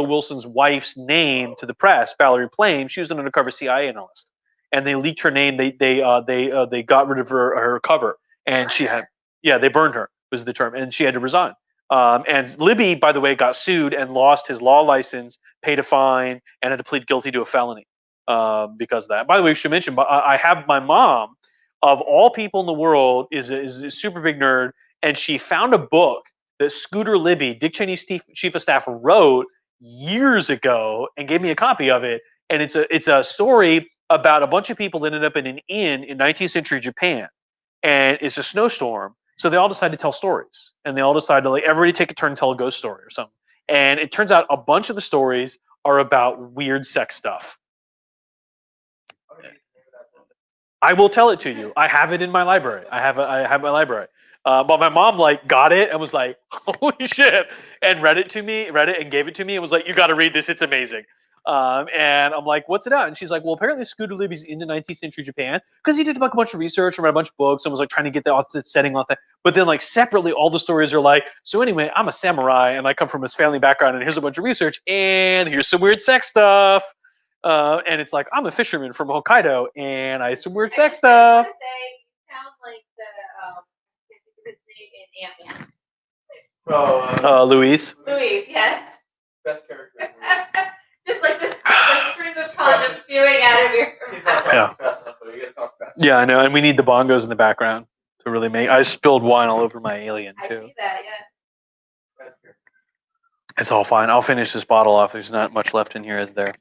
Wilson's wife's name to the press, Valerie Plame. She was an undercover CIA analyst, and they leaked her name. They got rid of her cover, and they burned her was the term, and she had to resign. And Libby, by the way, got sued and lost his law license, paid a fine, and had to plead guilty to a felony because of that. By the way, we should mention, I have my mom, of all people in the world, is a super big nerd, and she found a book that Scooter Libby, Dick Cheney's chief of staff, wrote years ago and gave me a copy of it. And it's a story about a bunch of people that ended up in an inn in 19th century Japan, and it's a snowstorm. So they all decide to tell stories, and they all decide to everybody take a turn and tell a ghost story or something. And it turns out a bunch of the stories are about weird sex stuff. I will tell it to you. I have it in my library. I have my library. But my mom got it and was like, "Holy shit!" and read it and gave it to me and was like, "You got to read this. It's amazing." And I'm like, "What's it about?" And she's like, "Well, apparently Scooter Libby's into 19th century Japan because he did a bunch of research and read a bunch of books and was trying to get the setting on that. But then separately, all the stories are so anyway, I'm a samurai and I come from this family background and here's a bunch of research and here's some weird sex stuff." And it's I'm a fisherman from Hokkaido and I have some weird sex stuff. I you sound like the Ant-Man. Louise. Louise, yes. Best character. Just like this string of color just spewing out of your mouth. Yeah. Fast enough, though. You gotta talk fast. Yeah, I know, and we need the bongos in the background to really make. I spilled wine all over my alien too. I see that, yeah. It's all fine. I'll finish this bottle off. There's not much left in here, is there?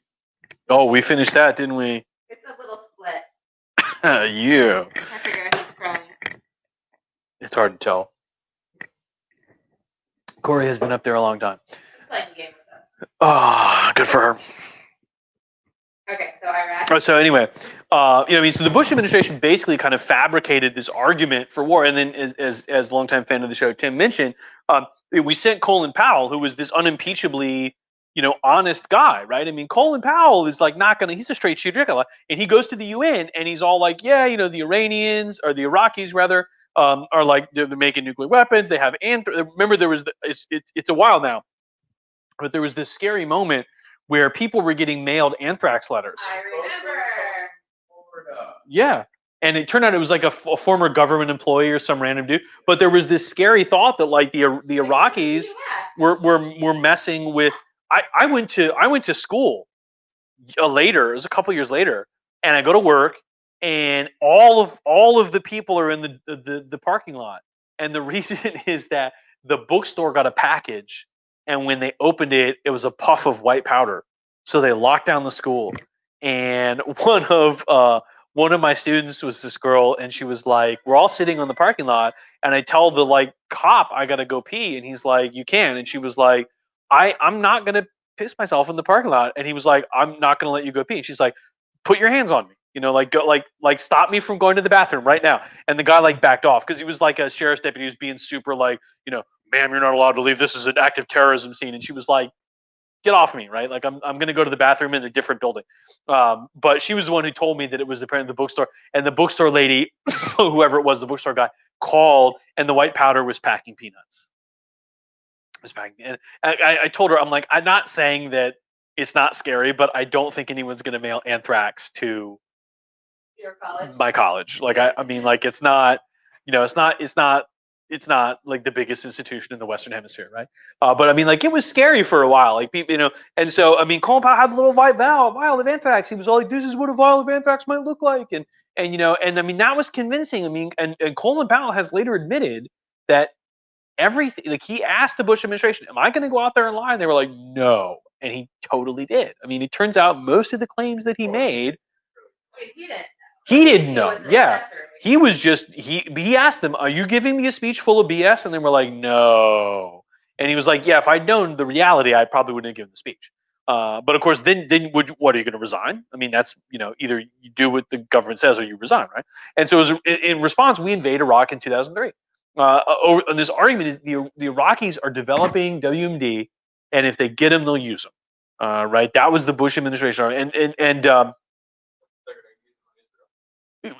Oh, we finished that, didn't we? It's a little split. Yeah. I figure I was trying. It's hard to tell. Corey has been up there a long time. Playing the game with us. Oh, good for her. Okay, so Iraq. So anyway, so the Bush administration basically kind of fabricated this argument for war, and then as longtime fan of the show Tim mentioned, we sent Colin Powell, who was this unimpeachably, honest guy, right? I mean, Colin Powell is like not gonna, he's a straight shooter, and he goes to the UN and he's all like, yeah, the Iranians or the Iraqis rather, are like they're making nuclear weapons. They have remember there was it's a while now, but there was this scary moment where people were getting mailed anthrax letters. I remember. Yeah. And it turned out it was like a former government employee or some random dude. But there was this scary thought that like the Iraqis were messing with. I went to school later. It was a couple years later, and I go to work, and all of the people are in the parking lot. And the reason is that the bookstore got a package, and when they opened it, it was a puff of white powder. So they locked down the school. And one of my students was this girl, and she was like, we're all sitting on the parking lot, and I tell the like cop I gotta go pee, and he's like, you can. And she was like, I'm not gonna piss myself in the parking lot. And he was like, I'm not gonna let you go pee. And she's like, put your hands on me. Like go like stop me from going to the bathroom right now. And the guy like backed off because he was like a sheriff's deputy who's being super like, ma'am, you're not allowed to leave. This is an active terrorism scene. And she was like, get off me, right? Like I'm going to go to the bathroom in a different building. But she was the one who told me that it was apparently the bookstore, and the bookstore lady, whoever it was, the bookstore guy called, and the white powder was packing peanuts. It was packing, and I told her, I'm like, I'm not saying that it's not scary, but I don't think anyone's going to mail anthrax to Your college. my college. Like I mean, like it's not, it's not like the biggest institution in the Western Hemisphere, right? But I mean, like it was scary for a while, like people, and so I mean, Colin Powell had a little vial of anthrax. He was all like, "This is what a vial of anthrax might look like," and and I mean that was convincing. I mean, and Colin Powell has later admitted that everything, like he asked the Bush administration, "Am I going to go out there and lie?" And they were like, "No," and he totally did. I mean, it turns out most of the claims that he made, Wait, he didn't. he didn't know. Was an Yeah. assessor. He was just he asked them, "Are you giving me a speech full of BS?" And they were like, "No." And he was like, "Yeah, if I'd known the reality, I probably wouldn't have given the speech." But of course, then what are you going to resign? I mean, that's either you do what the government says or you resign, right? And so in response, we invade Iraq in 2003. And this argument is the Iraqis are developing WMD, and if they get them, they'll use them. Right? That was the Bush administration, and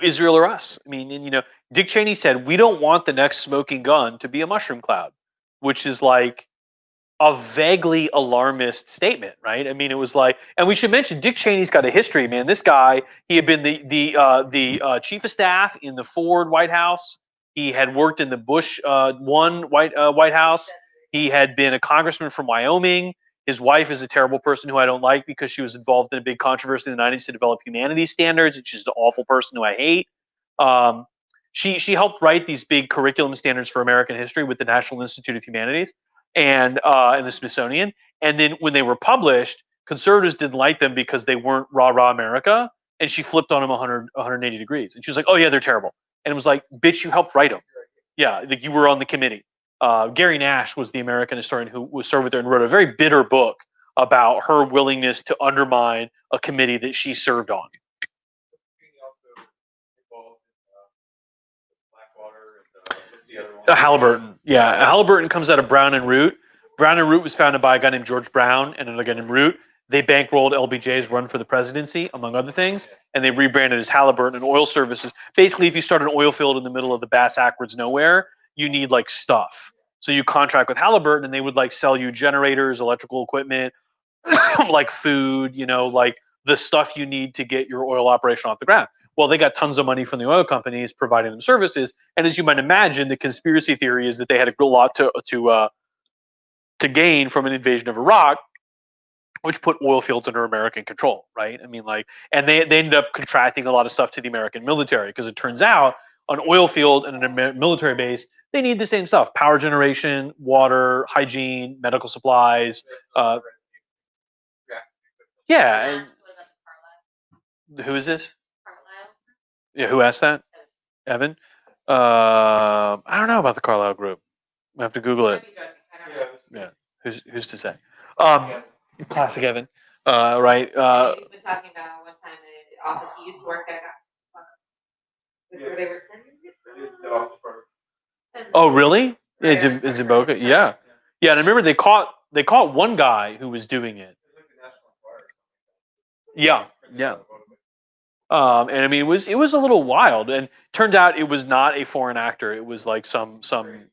Israel or us. I mean, and, Dick Cheney said, we don't want the next smoking gun to be a mushroom cloud, which is like a vaguely alarmist statement, right? I mean, it was like, and we should mention Dick Cheney's got a history, man. This guy, he had been the chief of staff in the Ford White House. He had worked in the Bush White House. He had been a congressman from Wyoming. His wife is a terrible person who I don't like because she was involved in a big controversy in the 90s to develop humanities standards, and she's an awful person who I hate. She helped write these big curriculum standards for American history with the National Institute of Humanities and the Smithsonian. And then when they were published, conservatives didn't like them because they weren't rah rah America, and she flipped on them 180 degrees. And she was like, "Oh yeah, they're terrible." And it was like, "Bitch, you helped write them. Yeah, like you were on the committee." Gary Nash was the American historian who was served there and wrote a very bitter book about her willingness to undermine a committee that she served on. Halliburton. Yeah, Halliburton comes out of Brown and Root. Brown and Root was founded by a guy named George Brown and another guy named Root. They bankrolled LBJ's run for the presidency, among other things, and they rebranded as Halliburton and Oil Services. Basically, if you start an oil field in the middle of the Bass Ackwards nowhere, you need like stuff. So you contract with Halliburton, and they would like sell you generators, electrical equipment, like food, like the stuff you need to get your oil operation off the ground. Well, they got tons of money from the oil companies providing them services, and as you might imagine, the conspiracy theory is that they had a lot to gain from an invasion of Iraq, which put oil fields under American control, right? I mean, and they ended up contracting a lot of stuff to the American military because it turns out an oil field and a military base, they need the same stuff: power generation, water, hygiene, medical supplies. Yeah. Who is this? Yeah, who asked that? Evan? I don't know about the Carlisle group. I have to Google it. Yeah. Who's to say? Classic Evan. Right. He's been talking about one time in the office he used to work at. Where they were Oh, really? Right, It's in Boca. Yeah. Yeah, and I remember they caught one guy who was doing it. Yeah. Yeah. And I mean, it was a little wild, and turned out it was not a foreign actor. It was like some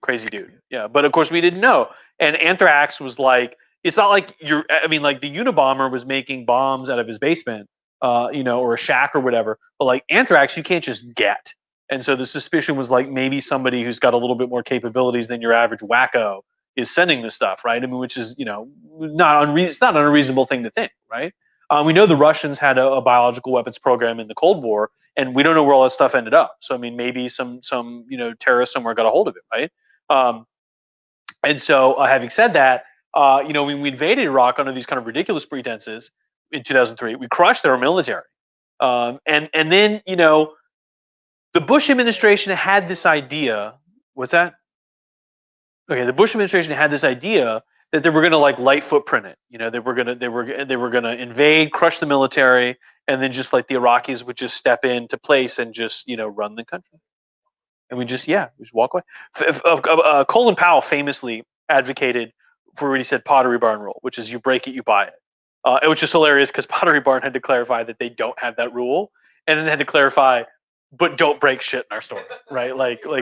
crazy dude. Yeah, but of course we didn't know. And Anthrax was like, it's not like you're. I mean, like the Unabomber was making bombs out of his basement, or a shack or whatever. But like Anthrax, you can't just get. And so the suspicion was like maybe somebody who's got a little bit more capabilities than your average wacko is sending this stuff, right? I mean, which is it's not an unreasonable thing to think, right? We know the Russians had a biological weapons program in the Cold War, and we don't know where all that stuff ended up. So I mean, maybe some terrorist somewhere got a hold of it, right? Um, and so, having said that, when we invaded Iraq under these kind of ridiculous pretenses in 2003, we crushed their military, and then the Bush administration had this idea. What's that? Okay, the Bush administration had this idea that they were going to like light footprint it. They were going to invade, crush the military, and then just like the Iraqis would just step into place and just run the country. And we just walk away. Colin Powell famously advocated for what he said Pottery Barn rule, which is you break it, you buy it, which is hilarious because Pottery Barn had to clarify that they don't have that rule, and then had to clarify, but don't break shit in our store, right?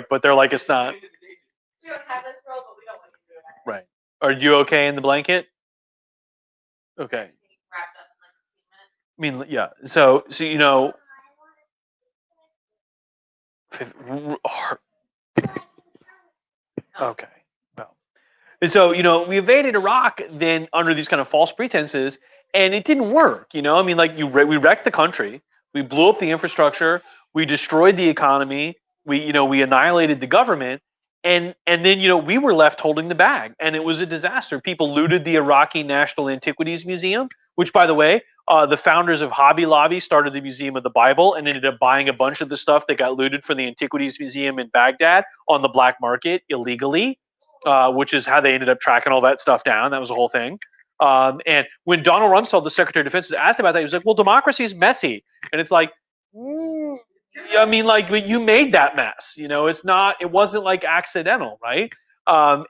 But they're like it's not. We don't have this role, but we don't want you to do that. Right. Are you okay in the blanket? Okay. Wrapped up in like 15 minutes. I mean, yeah. So okay. Well, and so we invaded Iraq then under these kind of false pretenses, and it didn't work. I mean, like we wrecked the country, we blew up the infrastructure, we destroyed the economy, we annihilated the government, and then we were left holding the bag, and it was a disaster. People looted the Iraqi National Antiquities Museum, which, by the way, the founders of Hobby Lobby started the Museum of the Bible and ended up buying a bunch of the stuff that got looted from the Antiquities Museum in Baghdad on the black market illegally, which is how they ended up tracking all that stuff down. That was the whole thing. And when Donald Rumsfeld, the Secretary of Defense, was asked about that, he was like, "Well, democracy is messy," and it's like, I mean, like, but you made that mess. It's not. It wasn't like accidental, right? And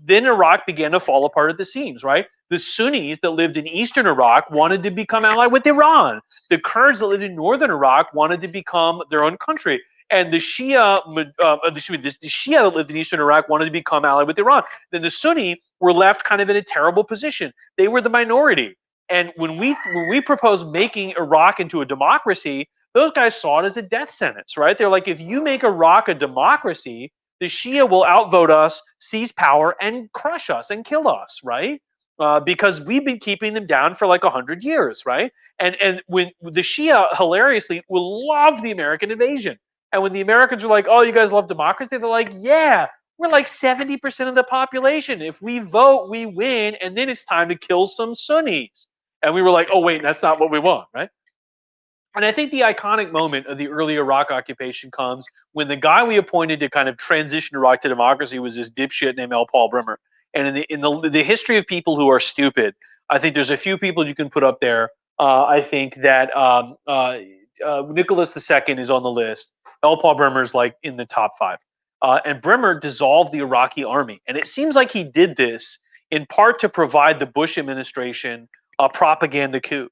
then Iraq began to fall apart at the seams, right? The Sunnis that lived in eastern Iraq wanted to become allied with Iran. The Kurds that lived in northern Iraq wanted to become their own country. And the Shia, the Shia that lived in eastern Iraq wanted to become allied with Iran. Then the Sunni were left kind of in a terrible position. They were the minority. And when we proposed making Iraq into a democracy, those guys saw it as a death sentence, right? They're like, if you make Iraq a democracy, the Shia will outvote us, seize power, and crush us and kill us, right? Because we've been keeping them down for like 100 years, right? And when the Shia hilariously will love the American invasion, and when the Americans are like, "Oh, you guys love democracy," they're like, "Yeah, we're like 70% of the population. If we vote, we win, and then it's time to kill some Sunnis." And we were like, "Oh, wait, that's not what we want, right?" And I think the iconic moment of the early Iraq occupation comes when the guy we appointed to kind of transition Iraq to democracy was this dipshit named L. Paul Bremer. And in the history of people who are stupid, I think there's a few people you can put up there. I think that Nicholas II is on the list. L. Paul Bremer is like in the top 5. And Bremer dissolved the Iraqi army. And it seems like he did this in part to provide the Bush administration a propaganda coup.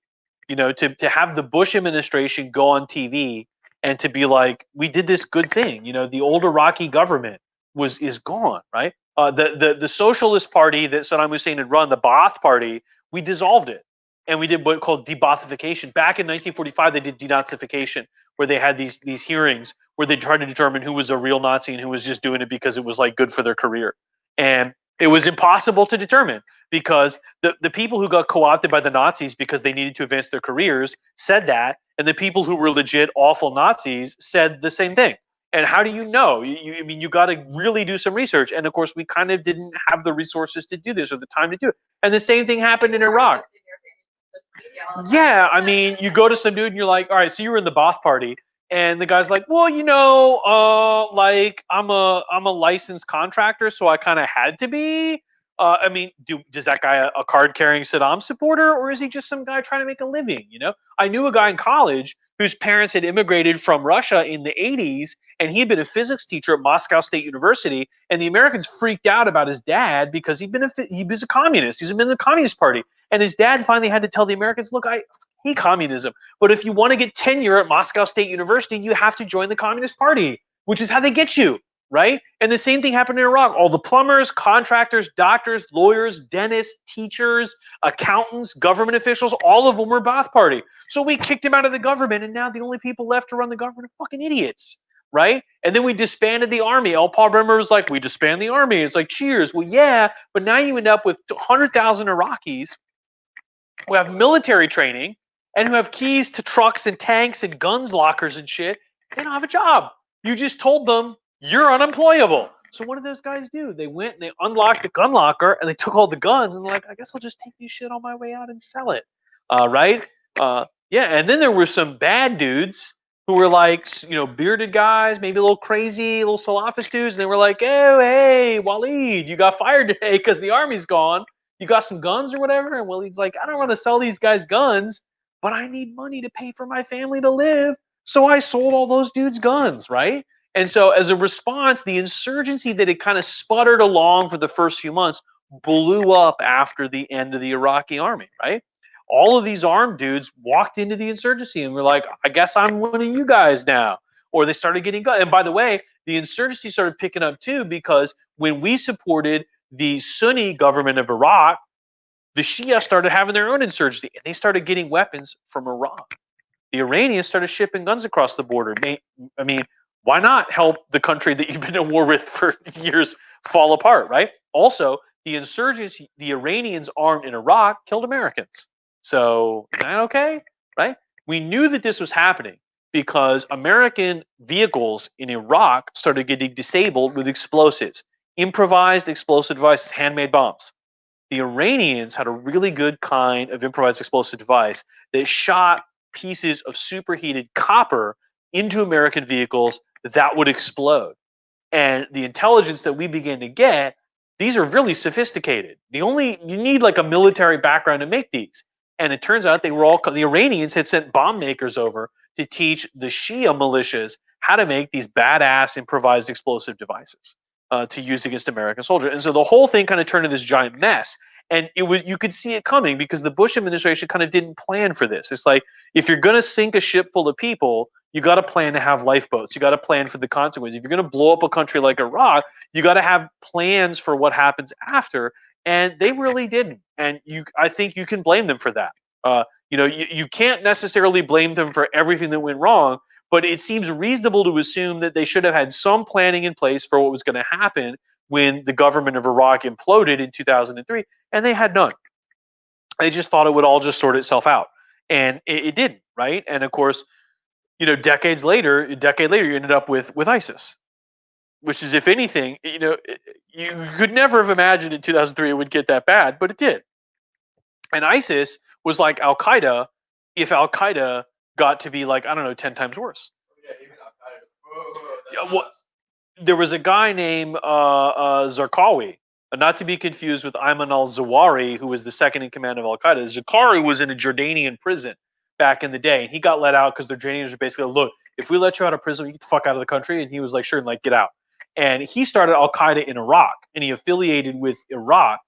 To have the Bush administration go on TV and to be like, we did this good thing. The old Iraqi government is gone, right? The Socialist Party that Saddam Hussein had run, the Ba'ath Party, we dissolved it, and we did what called deba'athification. Back in 1945, they did denazification, where they had these hearings where they tried to determine who was a real Nazi and who was just doing it because it was like good for their career, and it was impossible to determine because the people who got co-opted by the Nazis because they needed to advance their careers said that, and the people who were legit awful Nazis said the same thing. And how do you know? I mean, you got to really do some research. And of course, we kind of didn't have the resources to do this or the time to do it. And the same thing happened in Iraq. Yeah, I mean, you go to some dude and you're like, all right, so you were in the Ba'ath Party, and the guy's like, well, like I'm a licensed contractor, so I kind of had to be. I mean, does that guy a card-carrying Saddam supporter, or is he just some guy trying to make a living? You know, I knew a guy in college whose parents had immigrated from Russia in the 80s, and he had been a physics teacher at Moscow State University, and the Americans freaked out about his dad because he was a communist. He's been in the Communist Party, and his dad finally had to tell the Americans, "Look, I hate communism, but if you want to get tenure at Moscow State University, you have to join the Communist Party, which is how they get you." Right? And the same thing happened in Iraq. All the plumbers, contractors, doctors, lawyers, dentists, teachers, accountants, government officials, all of them were Ba'ath Party. So we kicked him out of the government, and now the only people left to run the government are fucking idiots. Right? And then we disbanded the army. L. Paul Bremer was like, we disband the army. It's like, cheers. Well, yeah, but now you end up with 100,000 Iraqis who have military training and who have keys to trucks and tanks and guns lockers and shit. They don't have a job. You just told them, you're unemployable. So what did those guys do? They went and they unlocked the gun locker and they took all the guns and they're like, I guess I'll just take this shit on my way out and sell it. Right? Yeah. And then there were some bad dudes who were like, you know, bearded guys, maybe a little crazy, little Salafist dudes. And they were like, oh, hey, Waleed, you got fired today because the army's gone. You got some guns or whatever? And Waleed's like, I don't want to sell these guys guns, but I need money to pay for my family to live. So I sold all those dudes guns, right? And so as a response, the insurgency that had kind of sputtered along for the first few months blew up after the end of the Iraqi army, right? All of these armed dudes walked into the insurgency and were like, I guess I'm one of you guys now. Or they started getting guns. And by the way, the insurgency started picking up too, because when we supported the Sunni government of Iraq, the Shia started having their own insurgency and they started getting weapons from Iran. The Iranians started shipping guns across the border. I mean, why not help the country that you've been at war with for years fall apart, right? Also, the insurgents, the Iranians armed in Iraq, killed Americans. So, is that okay, right? We knew that this was happening because American vehicles in Iraq started getting disabled with explosives, improvised explosive devices, handmade bombs. The Iranians had a really good kind of improvised explosive device that shot pieces of superheated copper into American vehicles that would explode. And the intelligence that we began to get, these are really sophisticated. You need like a military background to make these. And it turns out the Iranians had sent bomb makers over to teach the Shia militias how to make these badass improvised explosive devices to use against American soldiers. And so the whole thing kind of turned into this giant mess. And you could see it coming because the Bush administration kind of didn't plan for this. It's like, if you're going to sink a ship full of people, you got to plan to have lifeboats. You got to plan for the consequences. If you're going to blow up a country like Iraq, you got to have plans for what happens after. And they really didn't. And I think you can blame them for that. You can't necessarily blame them for everything that went wrong, but it seems reasonable to assume that they should have had some planning in place for what was going to happen when the government of Iraq imploded in 2003, and they had none. They just thought it would all just sort itself out, and it didn't, right? And of course, a decade later, you ended up with ISIS, which is, if anything, you could never have imagined in 2003 it would get that bad, but it did. And ISIS was like Al Qaeda, if Al Qaeda got to be like, I don't know, 10 times worse. Yeah, even Al Qaeda. Yeah, well, there was a guy named Zarqawi, not to be confused with Ayman al-Zawahiri, who was the second in command of Al Qaeda. Zarqawi was in a Jordanian prison back in the day, and he got let out because the Jordanians were basically, look, if we let you out of prison, you get the fuck out of the country. And he was like, sure, and like, get out. And he started Al Qaeda in Iraq, and he affiliated with Iraq,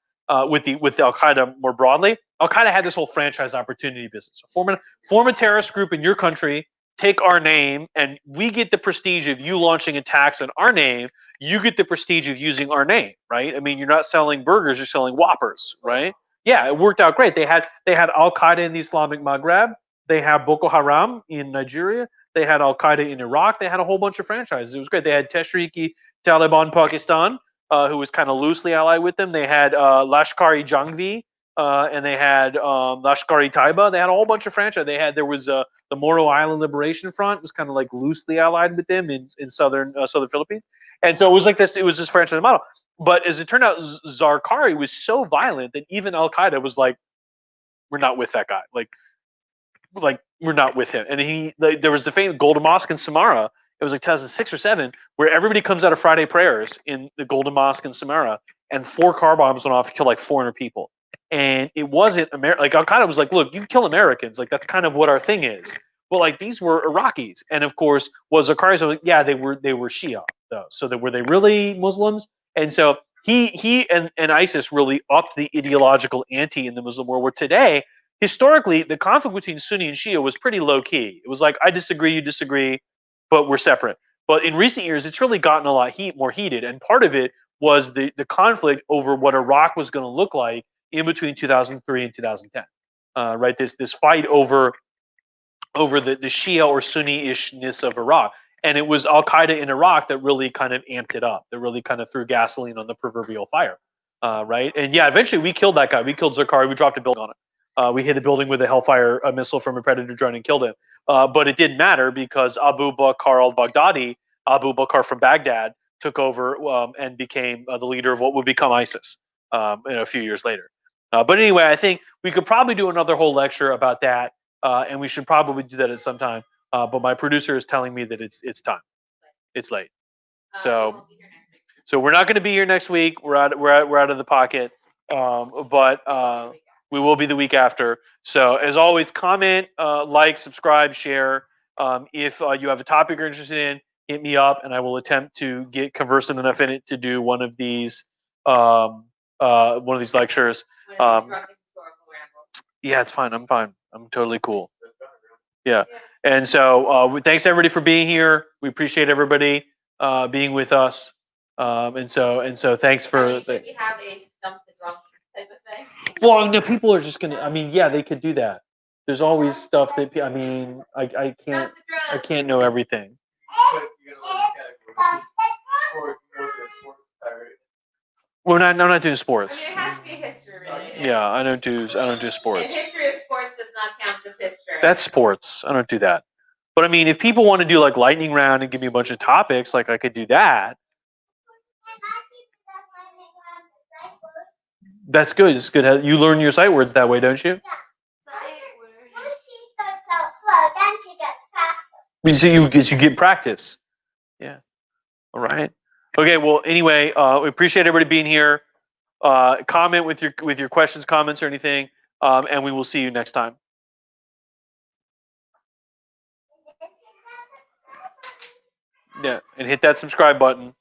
with Al Qaeda more broadly. Al Qaeda had this whole franchise opportunity business. So form a terrorist group in your country, take our name, and we get the prestige of you launching attacks in our name. You get the prestige of using our name, right? I mean, you're not selling burgers, you're selling Whoppers, right? Yeah, it worked out great. They had Al Qaeda in the Islamic Maghreb. They have Boko Haram in Nigeria. They had Al Qaeda in Iraq. They had a whole bunch of franchises. It was great. They had Tehrik-i-Taliban Pakistan, who was kind of loosely allied with them. They had Lashkar-e-Jhangvi, and they had Lashkar-e-Taiba. They had a whole bunch of franchises. There was the Moro Island Liberation Front was kind of like loosely allied with them in southern Philippines. And so it was like this. It was this franchise model. But as it turned out, Zarqawi was so violent that even Al Qaeda was like, "We're not with that guy. Like we're not with him." And there was the famous Golden Mosque in Samarra. It was like 2006 or 2007, where everybody comes out of Friday prayers in the Golden Mosque in Samarra, and 4 car bombs went off and killed like 400 people. And it wasn't like Al Qaeda was like, look, you kill Americans, like that's kind of what our thing is. But like these were Iraqis, and of course, was Zakaria? Like, yeah, they were Shia though. So were they really Muslims? And so he and ISIS really upped the ideological ante in the Muslim world. Where today, historically, the conflict between Sunni and Shia was pretty low key. It was like I disagree, you disagree, but we're separate. But in recent years, it's really gotten a lot more heated, and part of it was the conflict over what Iraq was going to look like in between 2003 and 2010. Right, this fight over the Shia or Sunni-ishness of Iraq. And it was Al Qaeda in Iraq that really kind of amped it up. That really kind of threw gasoline on the proverbial fire, right? And yeah, eventually we killed that guy. We killed Zakaria. We dropped a building on it. We hit a building with a Hellfire missile from a Predator drone and killed him. But it didn't matter because Abu Bakr al-Baghdadi, Abu Bakr from Baghdad, took over and became the leader of what would become ISIS a few years later. But anyway, I think we could probably do another whole lecture about that. And we should probably do that at some time. But my producer is telling me that it's time. It's late. So we're not going to be here next week. We're out of the pocket. But we will be the week after. So as always, comment, like, subscribe, share. If you have a topic you're interested in, hit me up, and I will attempt to get conversant enough in it to do one of these lectures. Yeah, it's fine. I'm fine. I'm totally cool. Yeah. And so thanks everybody for being here. We appreciate everybody being with us. And so thanks for Should we have a stump the drunk type of thing? well, no, people are just gonna yeah, they could do that. There's always stuff that I can't know everything. I'm not doing sports. I mean, it has to be history related. Yeah, I don't do sports. And history of sports does not count as history. That's sports. I don't do that. But I mean, if people want to do like lightning round and give me a bunch of topics, like I could do that. That's good. It's good. You learn your sight words that way, don't you? So you get practice. Yeah. All right. Okay. Well, anyway, we appreciate everybody being here. Comment with your questions, comments, or anything, and we will see you next time. Yeah, and hit that subscribe button.